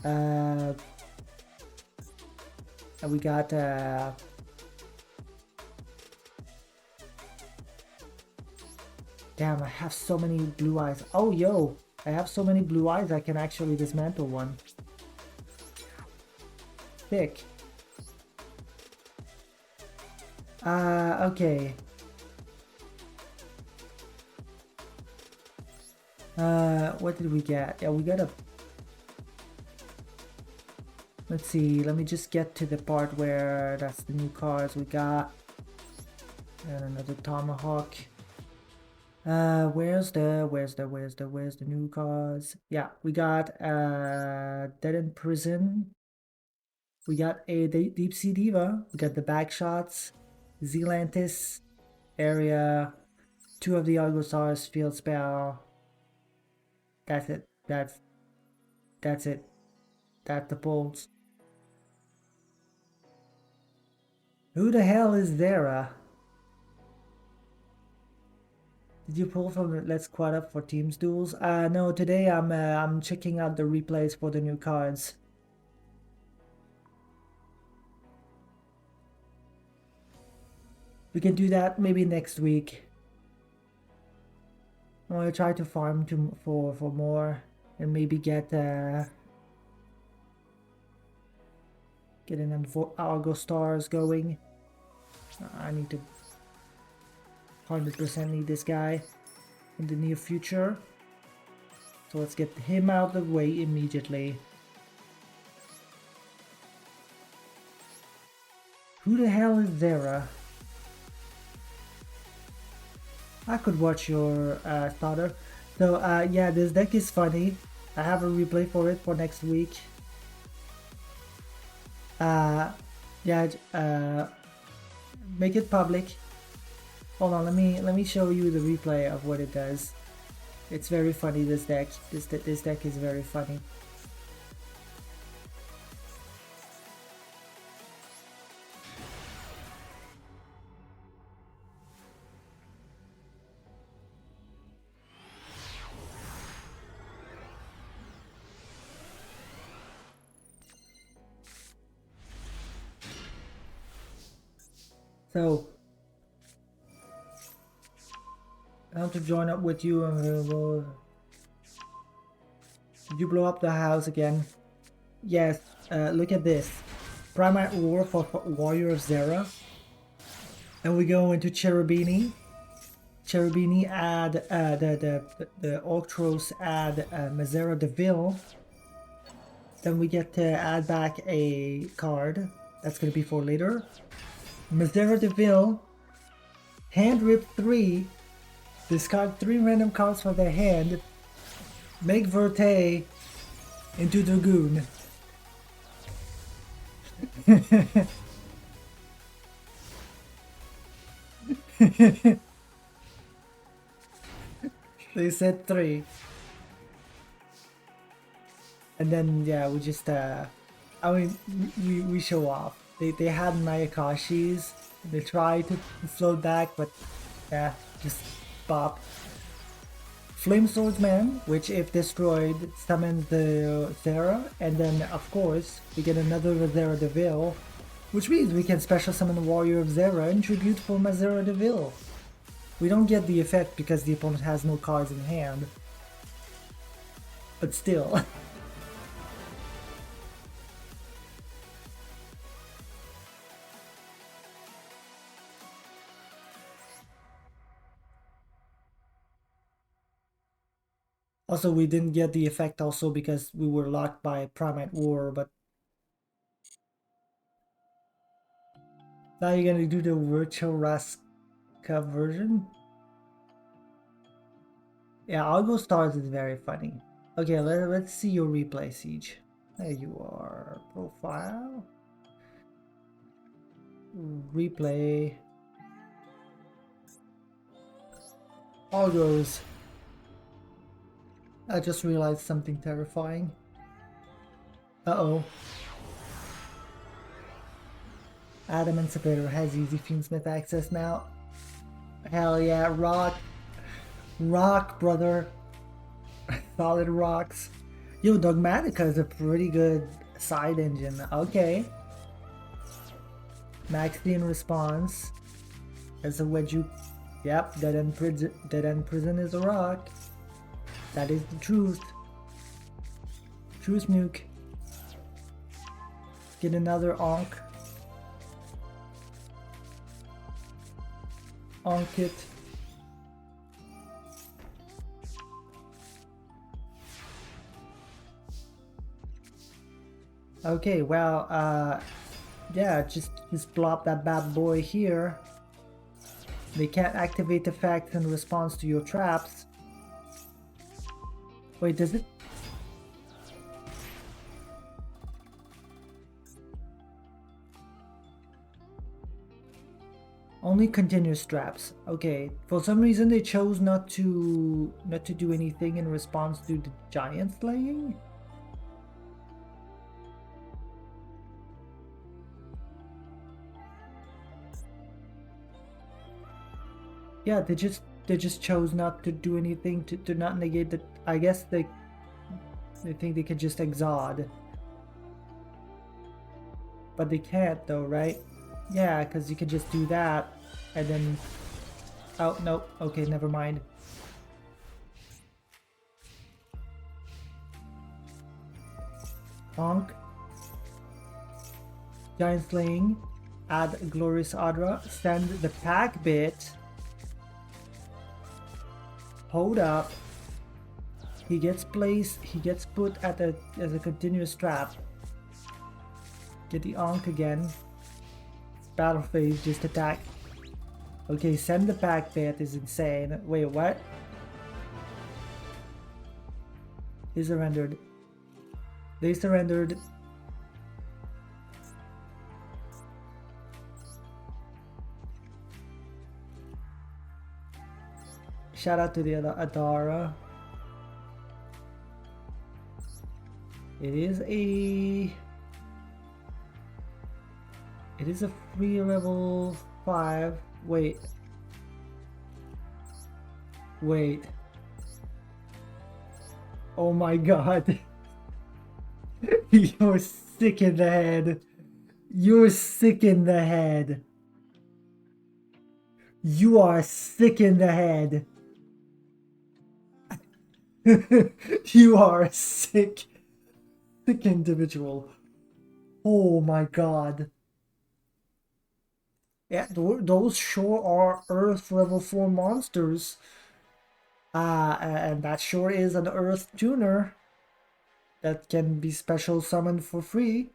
S2: And we got damn, I have so many blue eyes. Oh, yo, I have so many blue eyes I can actually dismantle one. Thick. Okay. What did we get? Yeah, we got a... Let's see, let me just get to the part where that's the new cards we got. And another tomahawk. Where's the new cards? Yeah, we got Dead in Prison. We got a Deep Sea Diva. We got the back shots. Zealantis. Area. 2 of the Argosars. Field spell. That's it. That's it. That's the pulls. Who the hell is Zera? Did you pull from the Let's Squad Up for Teams duels? No, today I'm checking out the replays for the new cards. We can do that maybe next week. I want to try to farm for more and maybe get an Argostars going. I need to 100% need this guy in the near future. So let's get him out of the way immediately. Who the hell is Zera? I could watch your starter. So yeah, this deck is funny. I have a replay for it for next week. Yeah, make it public. Hold on, let me show you the replay of what it does. It's very funny, this deck. This deck is very funny. So I want to join up with you and did you blow up the house again? Yes, look at this. Primate War for Warrior of Zera. And we go into Cherubini. Cherubini add the Orctros add Mazera Deville. Then we get to add back a card. That's gonna be for later. Mazera Deville. Hand rip 3. Discard 3 random cards from their hand. Make Verte into Dragoon. They said 3. And then yeah, we just I mean we show off. They had Mayakashis. They tried to float back, but yeah, just bop. Flame Swordsman, which if destroyed summons the Zera, and then of course we get another Mazera Deville, which means we can special summon the Warrior of Zera and tribute for Mazera Deville. We don't get the effect because the opponent has no cards in hand, but still. Also, we didn't get the effect also because we were locked by Primate War, but now you're gonna do the Virtual Raska version? Yeah, Argostars is very funny. Okay, let's see your replay, Siege. There you are. Profile. Replay. Argos. I just realized something terrifying. Uh-oh. Adamant Separator has easy Fiendsmith access now. Hell yeah, rock. Rock, brother. Solid rocks. Yo, Dogmatica is a pretty good side engine. Okay. Maxian Response. As a Wedge. Yep, Dead End Prison is a rock. That is the truth. Truth nuke. Get another Onk. Onk it. Okay, well, yeah, just plop that bad boy here. They can't activate effects in response to your traps. Wait, does it? Only continuous traps. Okay. For some reason they chose not to do anything in response to the giant slaying. Yeah, they just chose not to do anything to not negate the. I guess they think they could just exhaust. But they can't though, right? Yeah, because you could just do that and then. Oh no. Okay, never mind. Honk. Giant Slaying. Add Glorious Adra. Send the pack bit. Hold up. He gets placed. He gets put at as a continuous trap. Get the Ankh again. Battle phase. Just attack. Okay, send the pack bit is insane. Wait, what? He surrendered. They surrendered. Shout out to the other Adara. It is a free level 5. Wait. Oh my god. You're sick in the head. You're sick in the head. You are sick in the head. You are a sick individual. Oh my god. Yeah, those sure are Earth level 4 monsters. And that sure is an Earth tuner that can be special summoned for free.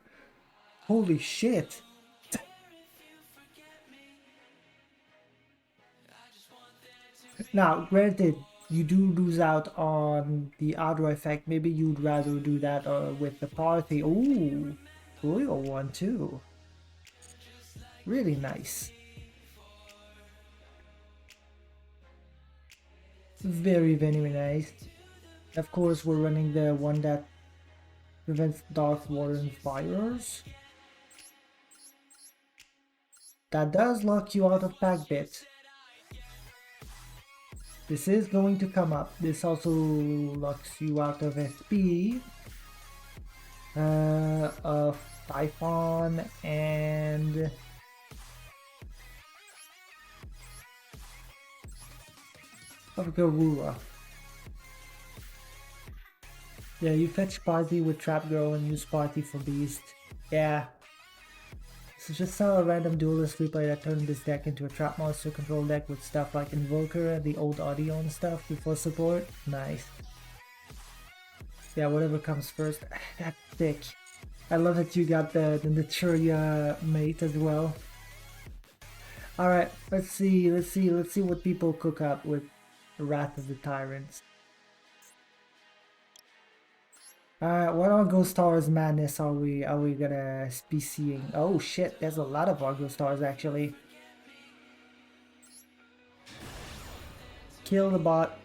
S2: Holy shit. Now, granted, you do lose out on the Adra effect. Maybe you'd rather do that with the Parthy. Ooh, royal one too. Really nice. Very, very nice. Of course, we're running the one that prevents dark water and fires. That does lock you out of pack bit. This is going to come up. This also locks you out of FP, of Typhon, and of Garura. Yeah, you fetch Party with Trap Girl and use Party for Beast. Yeah. So just saw a random duelist replay that turned this deck into a trap monster control deck with stuff like Invoker and the old audio and stuff before support. Nice. Yeah, whatever comes first. That's sick. I love that you got the Naturia mate as well. Alright, let's see what people cook up with Wrath of the Tyrants. Alright, what Argo Stars madness are we gonna be seeing? Oh shit, there's a lot of Argo Stars actually. Kill the bot.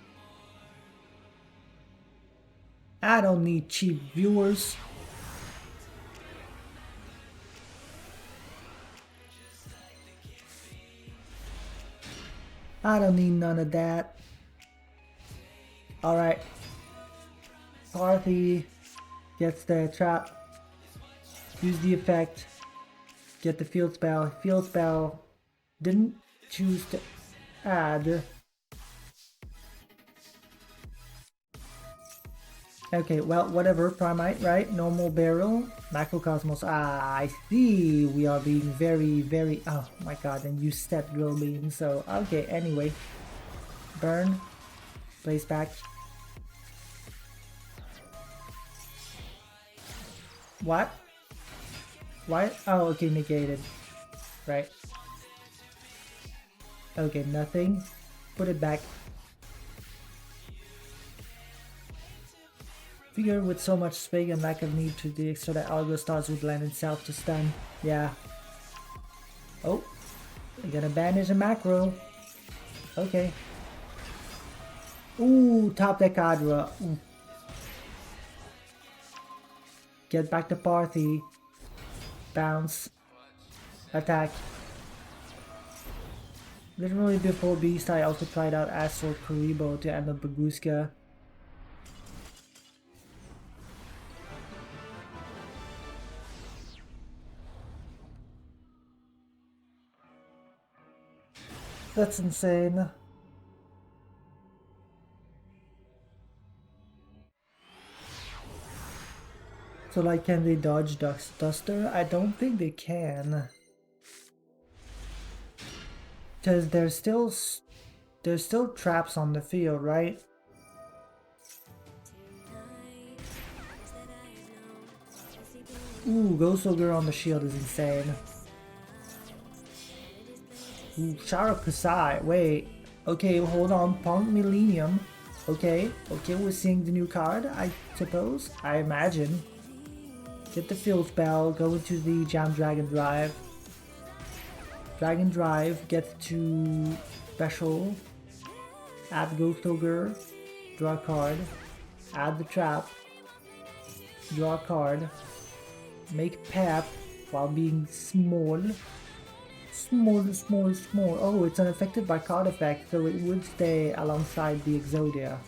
S2: I don't need cheap viewers. I don't need none of that. Alright. Parthy gets the trap. Use the effect. Get the field spell. Field spell didn't choose to add. Okay, well, whatever. Primite, right? Normal barrel. Macrocosmos. Ah, I see. We are being very, very... Oh my god, and you set drill beam. So, okay, anyway. Burn. Place back. What? Why? Oh, okay, negated. Right. Okay, nothing. Put it back. Figure with so much spake and lack of need to dig so that Argo Stars would land itself to stun. Yeah. Oh. You're gonna banish a macro. Okay. Ooh, top deck Adra. Ooh. Get back to Parthy. Bounce. Attack. Literally before Beast, I also tried out Astral Karibo to end up Baguska. That's insane. So like, can they dodge Duster? I don't think they can. Because there's still traps on the field, right? Ooh, Ghost Ogre on the shield is insane. Ooh, Shara Kusai. Wait. Okay, hold on. Punk Millennium. Okay, we're seeing the new card, I suppose. I imagine. Get the field spell, go into the Jam Dragon Drive. Dragon Drive, get to special. Add Ghost Ogre. Draw a card. Add the trap. Draw a card. Make Pep while being small. Small. Oh, it's unaffected by card effect, so it would stay alongside the Exodia.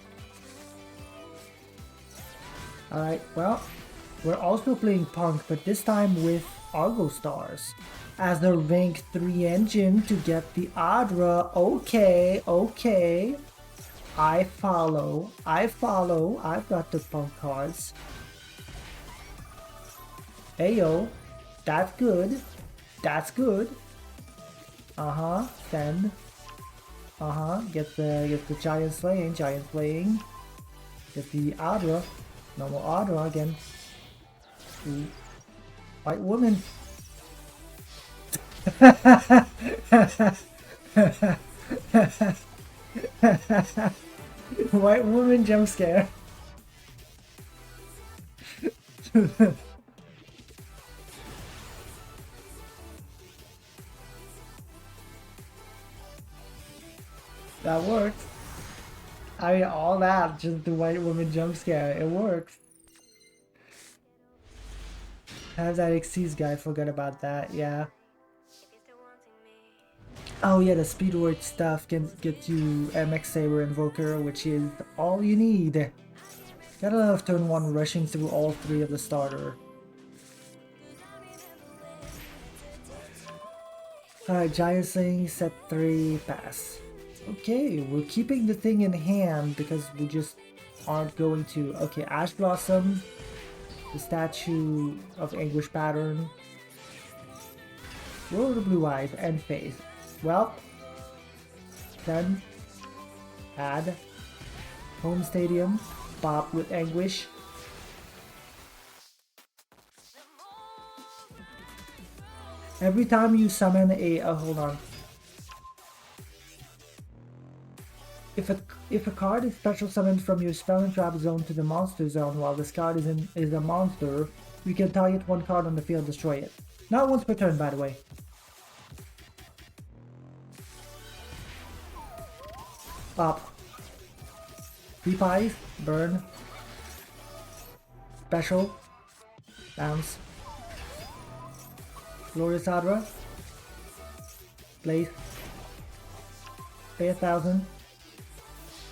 S2: Alright, well, we're also playing Punk, but this time with Argo Stars. As the rank 3 engine to get the Adra. Okay. I follow. I've got the Punk cards. Ayo, that's good. Send. Get the giant slaying. Get the Adra. Normal Adra again. Ooh. White woman. White woman jump scare. That works. I mean, all that, just the white woman jump scare. It works. Have that Xyz guy, forgot about that, yeah. Oh yeah, the Speedword stuff can get you MX Saber Invoker, which is all you need. Gotta love turn 1 rushing through all 3 of the starter. Alright, Giant Sling, set 3, pass. Okay, we're keeping the thing in hand because we just aren't going to. Okay, Ash Blossom, the Statue of Anguish pattern, Roll the Blue Eyes, and Faith. Well, then add Home Stadium, Pop with Anguish. Every time you summon a hold on. If a card is special summoned from your spell and trap zone to the monster zone while this card is a monster, you can target one card on the field, destroy it. Not once per turn, by the way. Pop. Deep Eyes, burn. Special. Bounce. Glorious Adra. Place. Pay 1,000.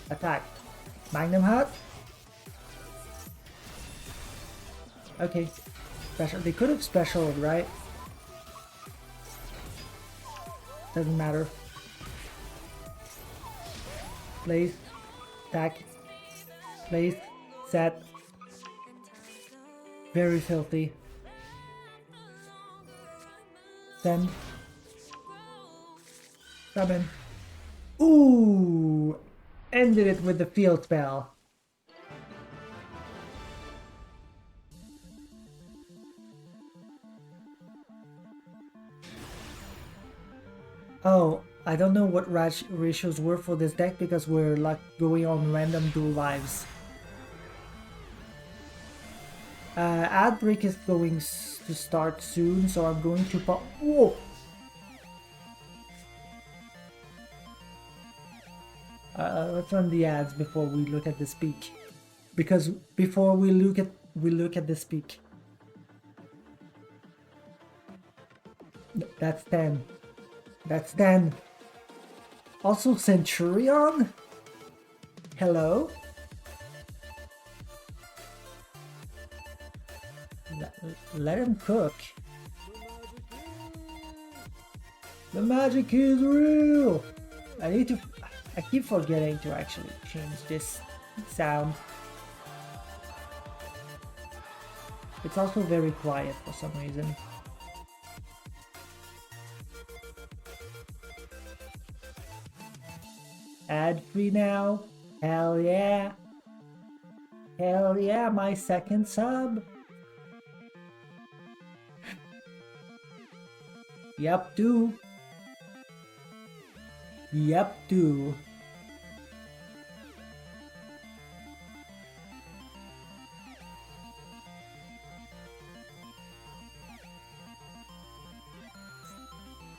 S2: Attack. Magnum Heart. Okay. Special. They could have specialed, right? Doesn't matter. Place. Attack. Place. Set. Very filthy. Send. Summon. Ooh! Ended it with the field spell. Oh, I don't know what ratios were for this deck because we're like going on random dual lives. Ad break is going to start soon, so I'm going to pop. Whoa! Let's run the ads before we look at this peak. Because before we look at this peak. That's 10. That's 10. Also Centurion? Hello? Let him cook. The magic is real! I keep forgetting to actually change this sound. It's also very quiet for some reason. Ad free now? Hell yeah! Hell yeah, my second sub! Yep, do. Yep, do.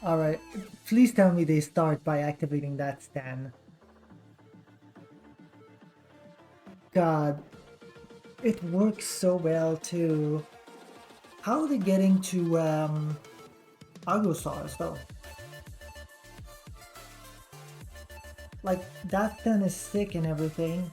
S2: Alright, please tell me they start by activating that stand. God, it works so well too. How are they getting to Argosaurs though? Like, that stand is sick and everything.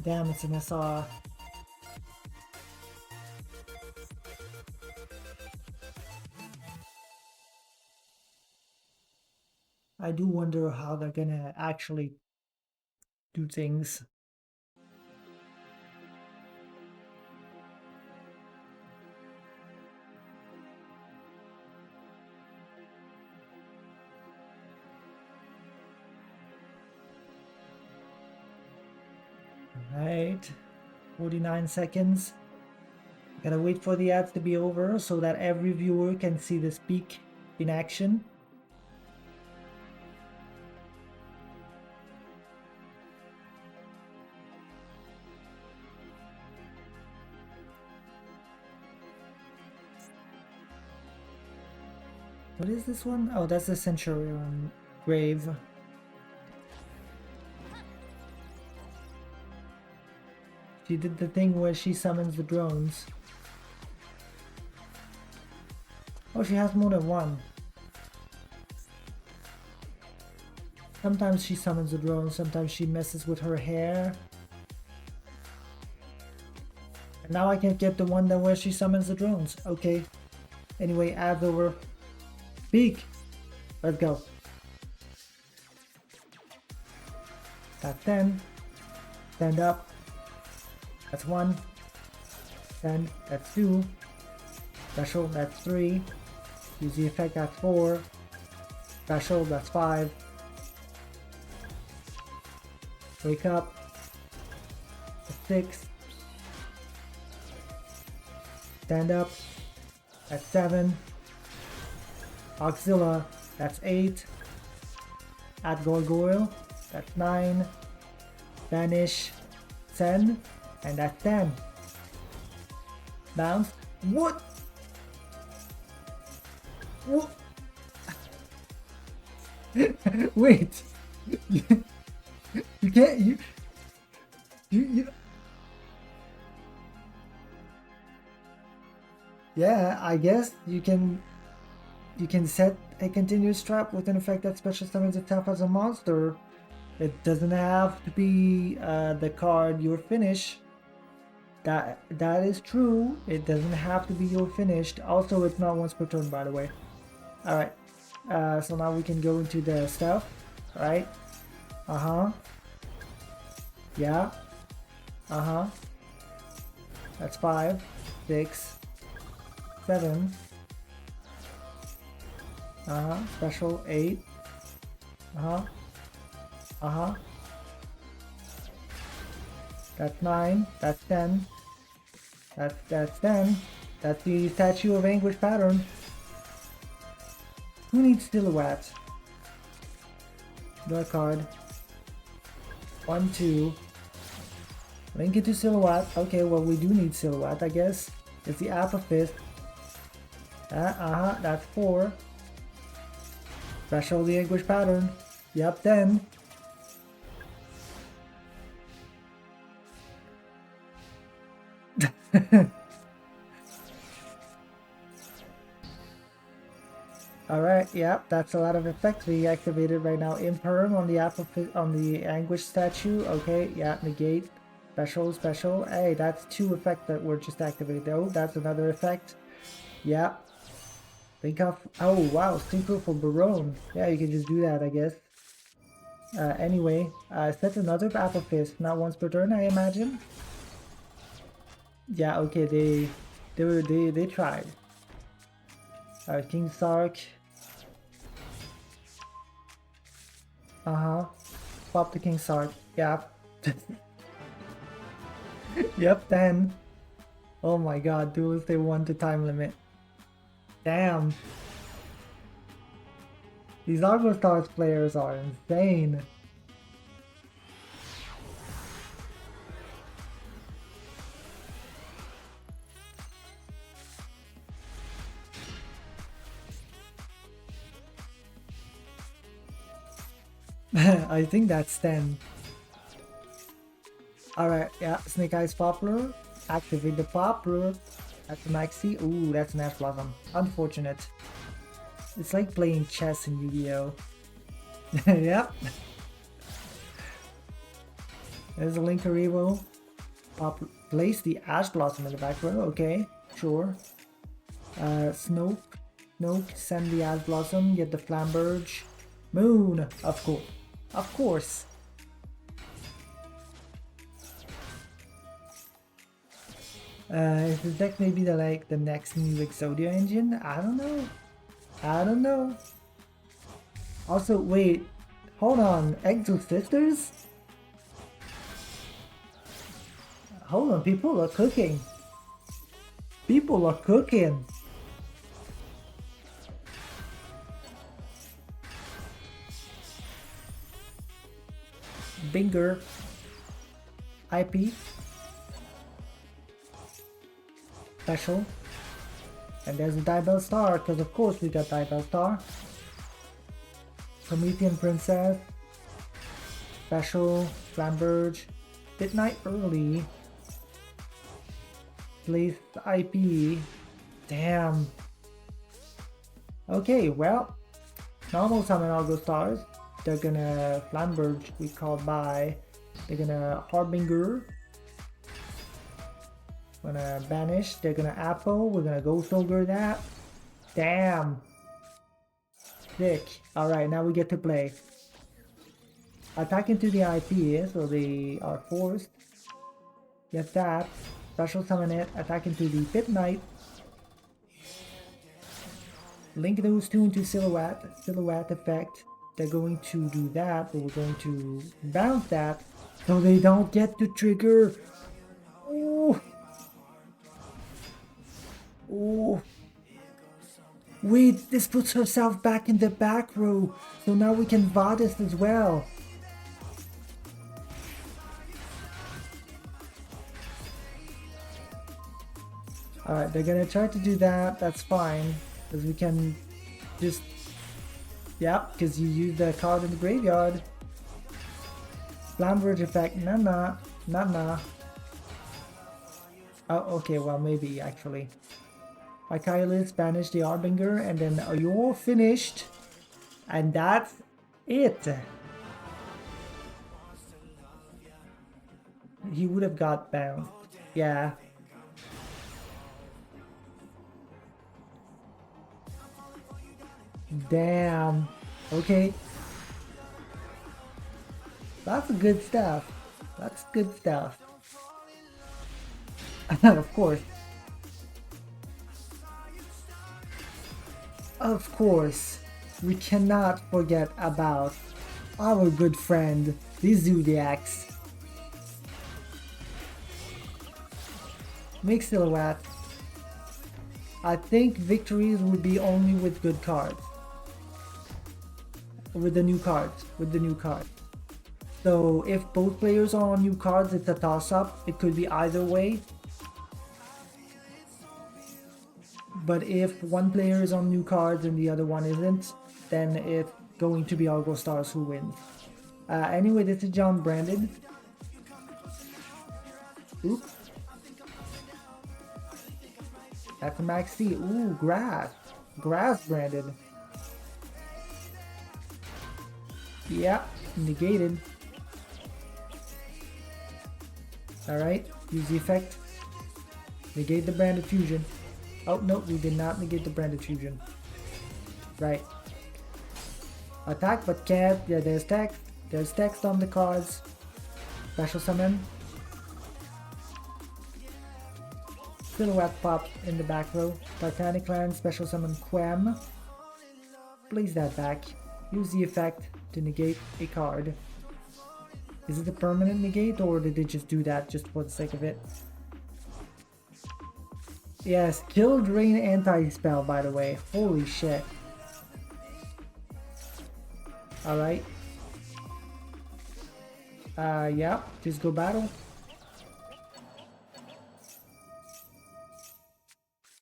S2: Damn, it's an SR. I do wonder how they're gonna actually do things. Alright, 49 seconds. Gotta wait for the ads to be over so that every viewer can see this peak in action. What is this one? Oh, that's the Centurion grave. She did the thing where she summons the drones. Oh, she has more than one. Sometimes she summons the drones, sometimes she messes with her hair. And now I can get the one that where she summons the drones. Okay. Anyway, ads over. Peak! Let's go. That's 10. Stand up. That's 1. Stand. That's 2. Special. That's 3. Use the effect. That's 4. Special. That's 5. Wake up. That's 6. Stand up. That's 7. Auxilla, that's 8. Add Gargoyle, that's 9. Vanish, 10. And that's 10. Bounce. What? What? Wait. You can't. You. Yeah, I guess you can set a continuous trap with an effect that special summons itself as a monster. It doesn't have to be the card your finish. That is true. It doesn't have to be your finished. Also, it's not once per turn, by the way. Alright. So now we can go into the stuff. Right? Yeah. That's 5, 6, 7. Special 8. That's 9. That's 10. That's 10. That's the Statue of Anguish pattern. Who needs silhouette? Draw a card. 1, 2. Link into Silhouette. Okay, well, we do need Silhouette, I guess. It's the Alpha Fist. That's 4. Special the Anguish Pattern. Yep, 10. Alright, yep, that's a lot of effects we activated right now. Imperm on the on the Anguish statue. Okay, yeah, negate. Special. Hey, that's 2 effects that were just activated. Oh, that's another effect. Yeah. Think of, oh wow, Synchro for Barone. Yeah, you can just do that, I guess. Anyway, set another Apple Fist, not once per turn, I imagine. Yeah, okay, they tried. Alright, King Sark. Pop the King Sark. Yeah. Yep, 10. Oh my god, duels they won to time limit. Damn. These Argo Stars players are insane. I think that's 10. Alright, yeah, Snake Eyes Poplar. Activate the Poplar. That's a Maxi. Ooh, that's an Ash Blossom. Unfortunate. It's like playing chess in Yu-Gi-Oh! Yep. There's a Linkuriboh. Place the Ash Blossom in the back row. Okay, sure. Snoke, send the Ash Blossom. Get the Flamberge. Moon, of course. Of course. Is this deck maybe the next new Exodia engine? I don't know. Also, wait, hold on, Exo Sisters? Hold on, people are cooking. Binger. IP. Special. And there's a Diabell Star, because of course we got Diabell Star. Promethean Princess. Special. Flamberge. Midnight Early. Place IP. Damn. Okay, well. Normal summon Argo Stars. They're gonna Flamberge, we call by. They're gonna Harbinger. Gonna banish, they're gonna Apple, we're gonna Ghost Ogre that. Damn. Sick. Alright, now we get to play. Attack into the IP, so they are forced. Get that. Special summon it, attack into the Pit Knight. Link those 2 into Silhouette effect. They're going to do that, but we're going to bounce that so they don't get to trigger. Ooh. Ooh. Wait, this puts herself back in the back row, so now we can Vadis as well. Alright, they're gonna try to do that, that's fine, because we can just... Yep, because you use the card in the graveyard. Flamberge effect, nah. Oh, okay, well maybe actually. Archailis, banish the Harbinger, and then you're finished. And that's it. He would have got bounced. Yeah. Damn. Okay. That's good stuff. That's good stuff. Of course. Of course. We cannot forget about our good friend, the Zodiacs. Make Silhouette. I think victories would be only with good cards. With the new cards. So if both players are on new cards, it's a toss-up. It could be either way. But if one player is on new cards and the other one isn't, then it's going to be Argo Stars who wins. Anyway, this is John Brandon. Oop. That's a Max C. Ooh, grass. Grass Brandon. Yeah, negated. Alright, use the effect. Negate the Branded Fusion. Oh, no, we did not negate the Branded Fusion. Right. Attack, but can't. Yeah, there's text. There's text on the cards. Special summon. Silhouette pop in the back row. Titanic Land, special summon Quam. Place that back. Use the effect to negate a card. Is it a permanent negate or did they just do that just for the sake of it? Yes, Kill Drain anti-spell, by the way. Holy shit. Alright. Yeah, just go battle.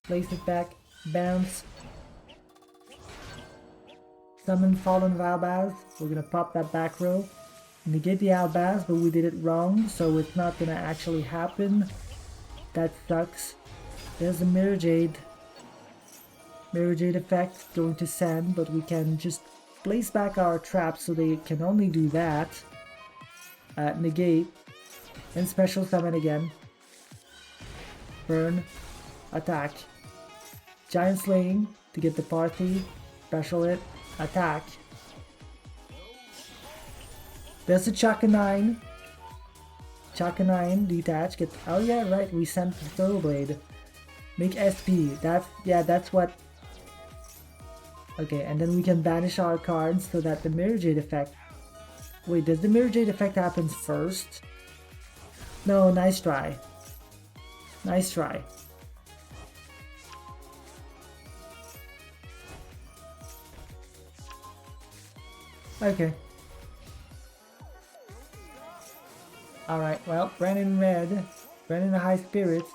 S2: Place it back. Bounce. Summon Fallen Albaz. We're gonna pop that back row. Negate the Albaz, but we did it wrong, so it's not gonna actually happen. That sucks. There's the Mirror Jade. Mirror Jade effect going to send, but we can just place back our traps so they can only do that. Negate. And special summon again. Burn. Attack. Giant Slaying to get the party. Special it. Attack. There's a Chaka 9. Chaka 9, detach. Get. Oh yeah, right. We sent the Throw Blade. Make SP. That's what. Okay, and then we can banish our cards so that the Mirror Jade effect. Wait, does the Mirror Jade effect happen first? No, nice try. Nice try. Okay. Alright, well, Brandon red. Brandon in high spirits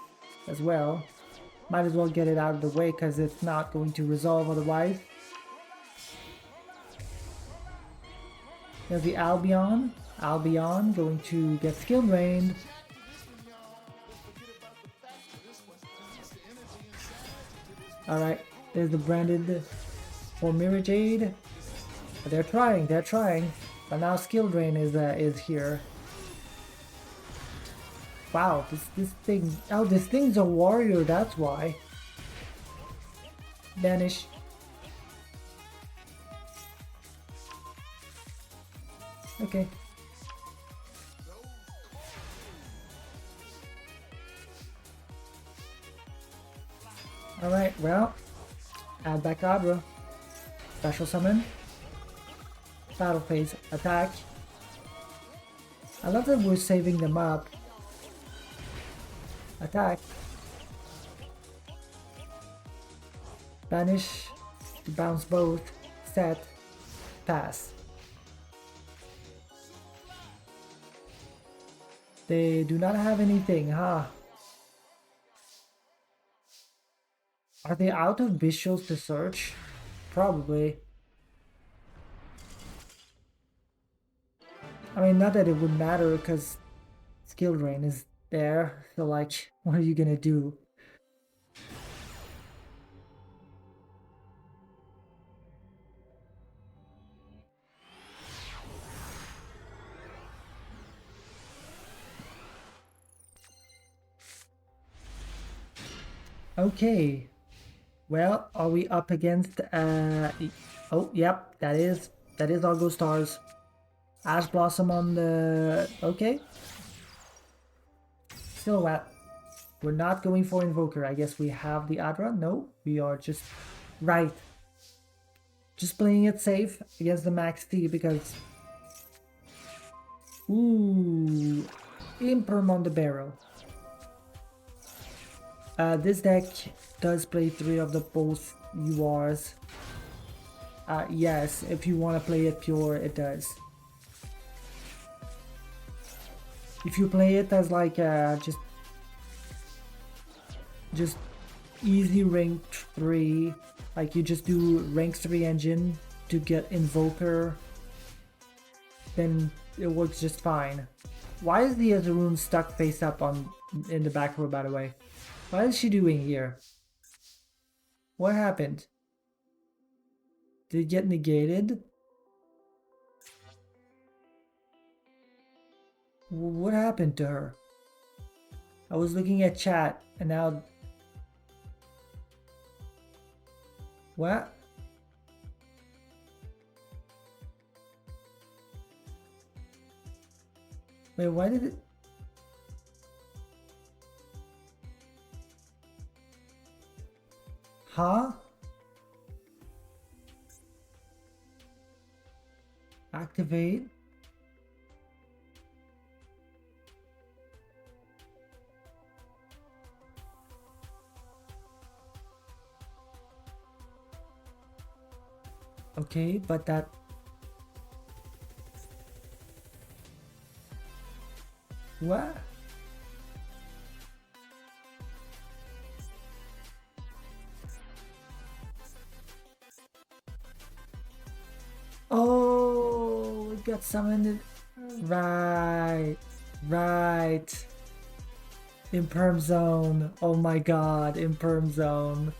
S2: as well. Might as well get it out of the way because it's not going to resolve otherwise. There's the Albion. Albion going to get skill drained. Alright, there's the branded for Mirror Jade. They're trying. But now skill drain is here. Wow, this thing. Oh, this thing's a warrior. That's why. Banish. Okay. Alright, well. Add back Abra. Special summon. Battle phase. Attack. I love that we're saving them up. Attack. Banish. To bounce both. Set. Pass. They do not have anything, huh? Are they out of visuals to search? Probably. I mean, not that it would matter because skill drain is there. So like, what are you gonna do? Okay. Well, are we up against oh, yep, that is Argo Stars. Ash Blossom on the okay. Silhouette. We're not going for Invoker. I guess we have the Adra. No, we are just right. Just playing it safe against the Max T because ooh, Imperm on the barrel. This deck does play 3 of the both URs. Yes, if you want to play it pure, it does. If you play it as like just easy rank 3, like you just do rank 3 engine to get Invoker, then it works just fine. Why is the Azarun stuck face up in the back row, by the way? What is she doing here? What happened? Did it get negated? What happened to her? I was looking at chat and now... What? Wait, why did it... Huh? Activate? Okay, but that... What? Oh, it got summoned. Right. Right. Imperm zone. Oh my god, Imperm zone.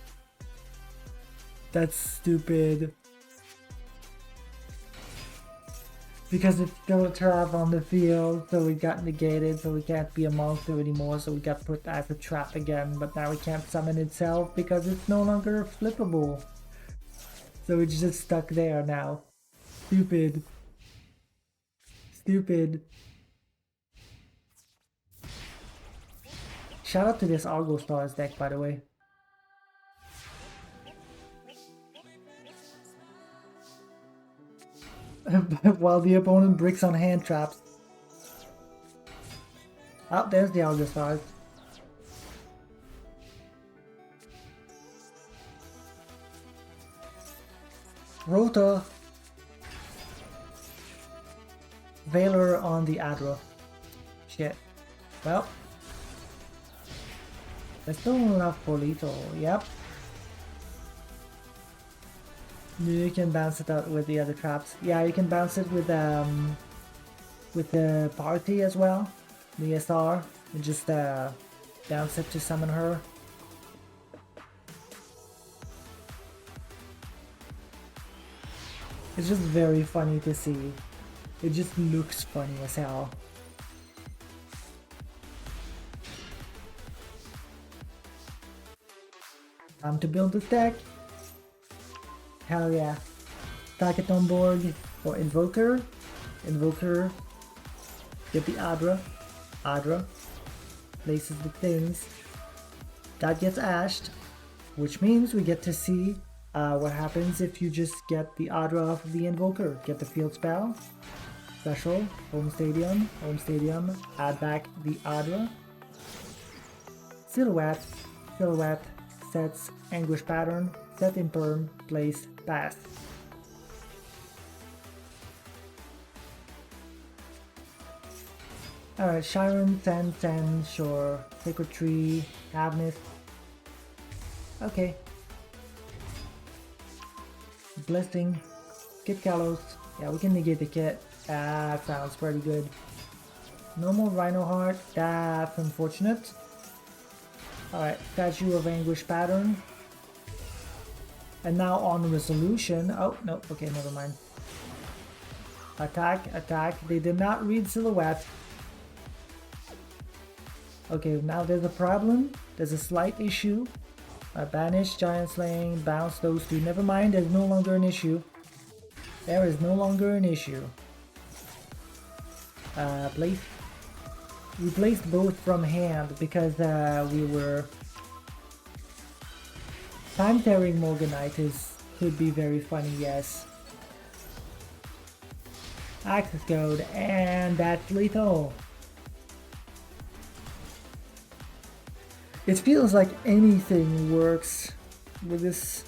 S2: That's stupid. Because it's still a trap on the field, so we got negated, so we can't be a monster anymore, so we got put as a trap again, but now we can't summon itself because it's no longer flippable. So it's just stuck there now. Stupid. Stupid. Shout out to this Argo Stars deck, by the way. While the opponent bricks on hand traps. Oh, there's the Argo Stars. Rota. Valor on the Adra. Shit. Well. There's still enough for lethal. Yep. You can bounce it out with the other traps. Yeah, you can bounce it with the party as well. The SR. And just bounce it to summon her. It's just very funny to see. It just looks funny as hell. Time to build this deck. Hell yeah. Stack it on board for Invoker. Invoker. Get the Adra. Adra. Places the things. That gets ashed. Which means we get to see what happens if you just get the Adra off of the Invoker. Get the field spell. Special. Home Stadium. Home Stadium. Add back the Adra. Silhouette. Silhouette. Sets Anguish Pattern, set Imperm, place, pass. Alright, Shiren, 10, sure. Sacred Tree, Avnis. Okay. Blessing, Kit Kalos. Yeah, we can negate the kit. That sounds pretty good. No more Rhino Heart, that's unfortunate. Alright, Statue of Anguish Pattern. And now on Resolution. Oh, no, okay, never mind. Attack, attack. They did not read Silhouette. Okay, now there's a problem. There's a slight issue. Banish, Giant Slaying, bounce those two. Never mind, there's no longer an issue. There is no longer an issue. Place. We placed both from hand because we were... Time Tearing Morganite could be very funny, yes. Access code, and that's lethal. It feels like anything works with this.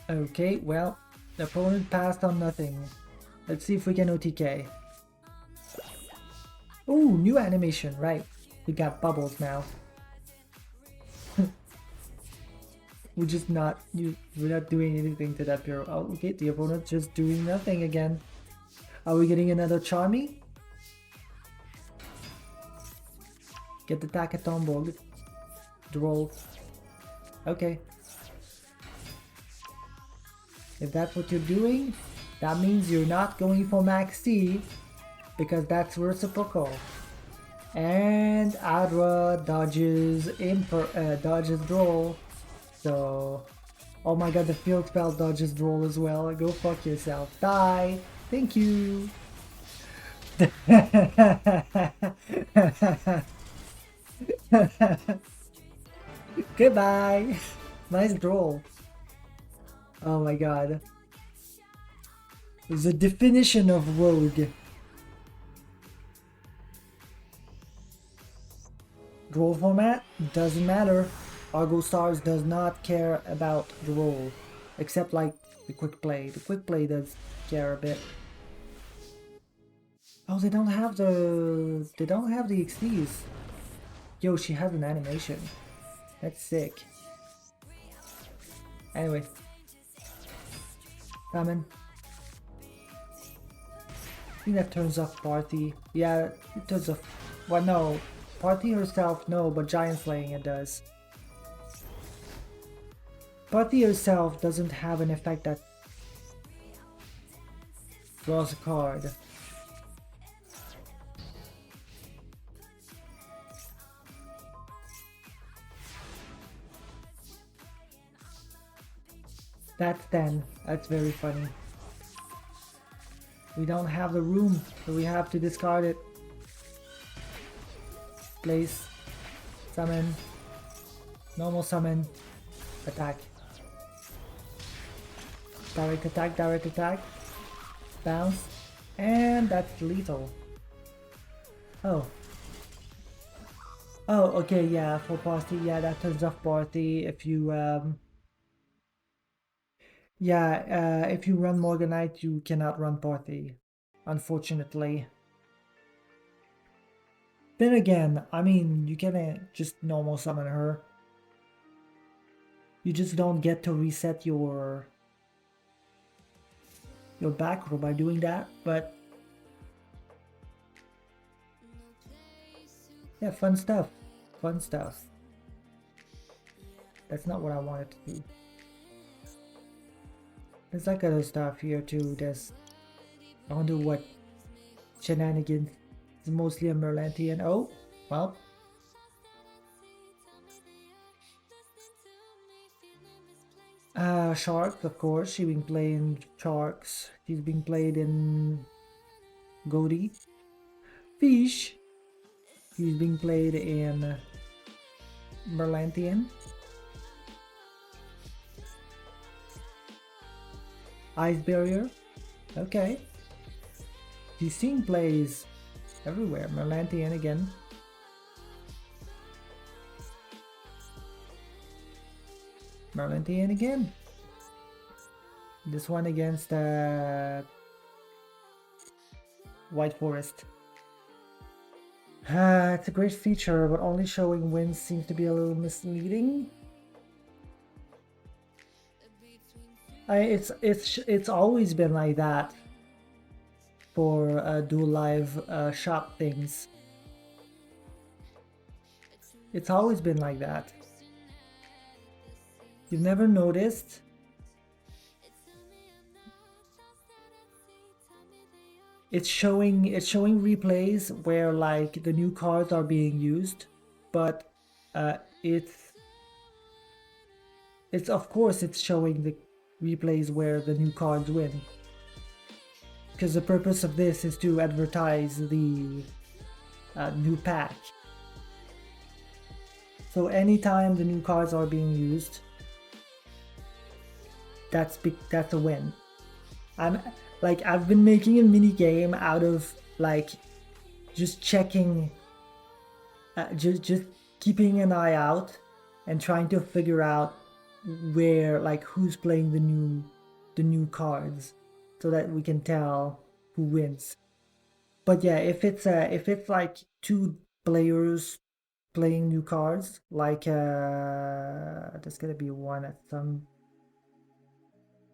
S2: Okay, well, the opponent passed on nothing. Let's see if we can OTK. Ooh, new animation, right. We got bubbles now. We're not doing anything to that Pyro. Oh, okay, the opponent's just doing nothing again. Are we getting another Charmy? Get the Takatombo. Droll. Okay. If that's what you're doing, that means you're not going for Max T, because that's reciprocal. And Adra dodges dodges Droll. So, oh my god, the field spell dodges Droll as well. Go fuck yourself. Die. Thank you. Goodbye. Nice Droll. Oh my god. The definition of rogue. Droll format doesn't matter. Argo Stars does not care about Droll, except like the quick play. The quick play does care a bit. Oh, they don't have the XDs. Yo, she has an animation. That's sick. Anyway, Summon. I think that turns off Parthy. Yeah, it turns off. Well, no. Parthy herself, no, but Giant Slaying it does. Parthy herself doesn't have an effect that draws a card. That's 10. That's very funny. We don't have the room, so we have to discard it. Place. Summon. Normal summon. Attack. Direct attack, direct attack. Bounce. And that's lethal. Oh. Oh, okay, yeah, for Parthy, yeah, that turns off Parthy if you, yeah, if you run Morganite, you cannot run Parthy, unfortunately. Then again, I mean, you can just normal summon her. You just don't get to reset your back row by doing that, but yeah, fun stuff. Fun stuff. That's not what I wanted to do. There's like other stuff here too. I wonder what shenanigans. It's mostly a Merlantian. Oh, well. Shark, of course. She's been playing Sharks. She's been played in Goldie. Fish. He's being played in Merlantian. Ice Barrier. Okay. He's seen plays everywhere. Merlantian again. Merlantian again. This one against White Forest. It's a great feature, but only showing wins seems to be a little misleading. It's always been like that for Duel Live shop things. It's always been like that. You've never noticed? It's showing replays where like the new cards are being used, but it's of course it's showing the replays where the new cards win, because the purpose of this is to advertise the new pack. So anytime the new cards are being used, that's a win. I've been making a mini game out of like just checking, just keeping an eye out and trying to figure out where, like, who's playing the new cards, so that we can tell who wins. But yeah, if it's like two players playing new cards, like there's gonna be one at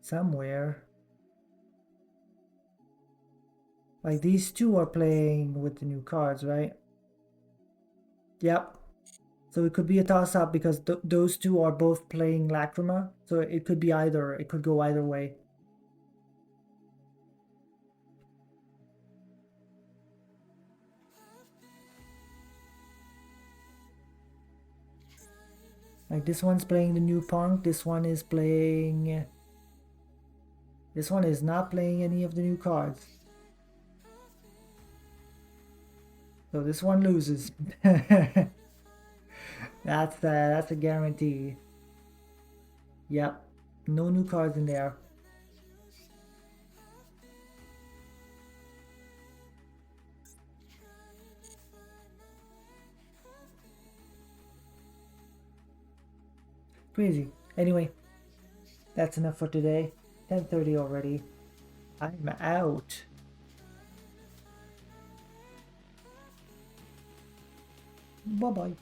S2: somewhere. Like these two are playing with the new cards, right? Yep. So it could be a toss-up because those two are both playing Lacrima. So it could be either. It could go either way. Like this one's playing the new Punk. This one is playing... This one is not playing any of the new cards. So this one loses. That's a guarantee. Yep. No new cards in there. Crazy. Anyway, that's enough for today. 10:30 already. I'm out. Bye-bye.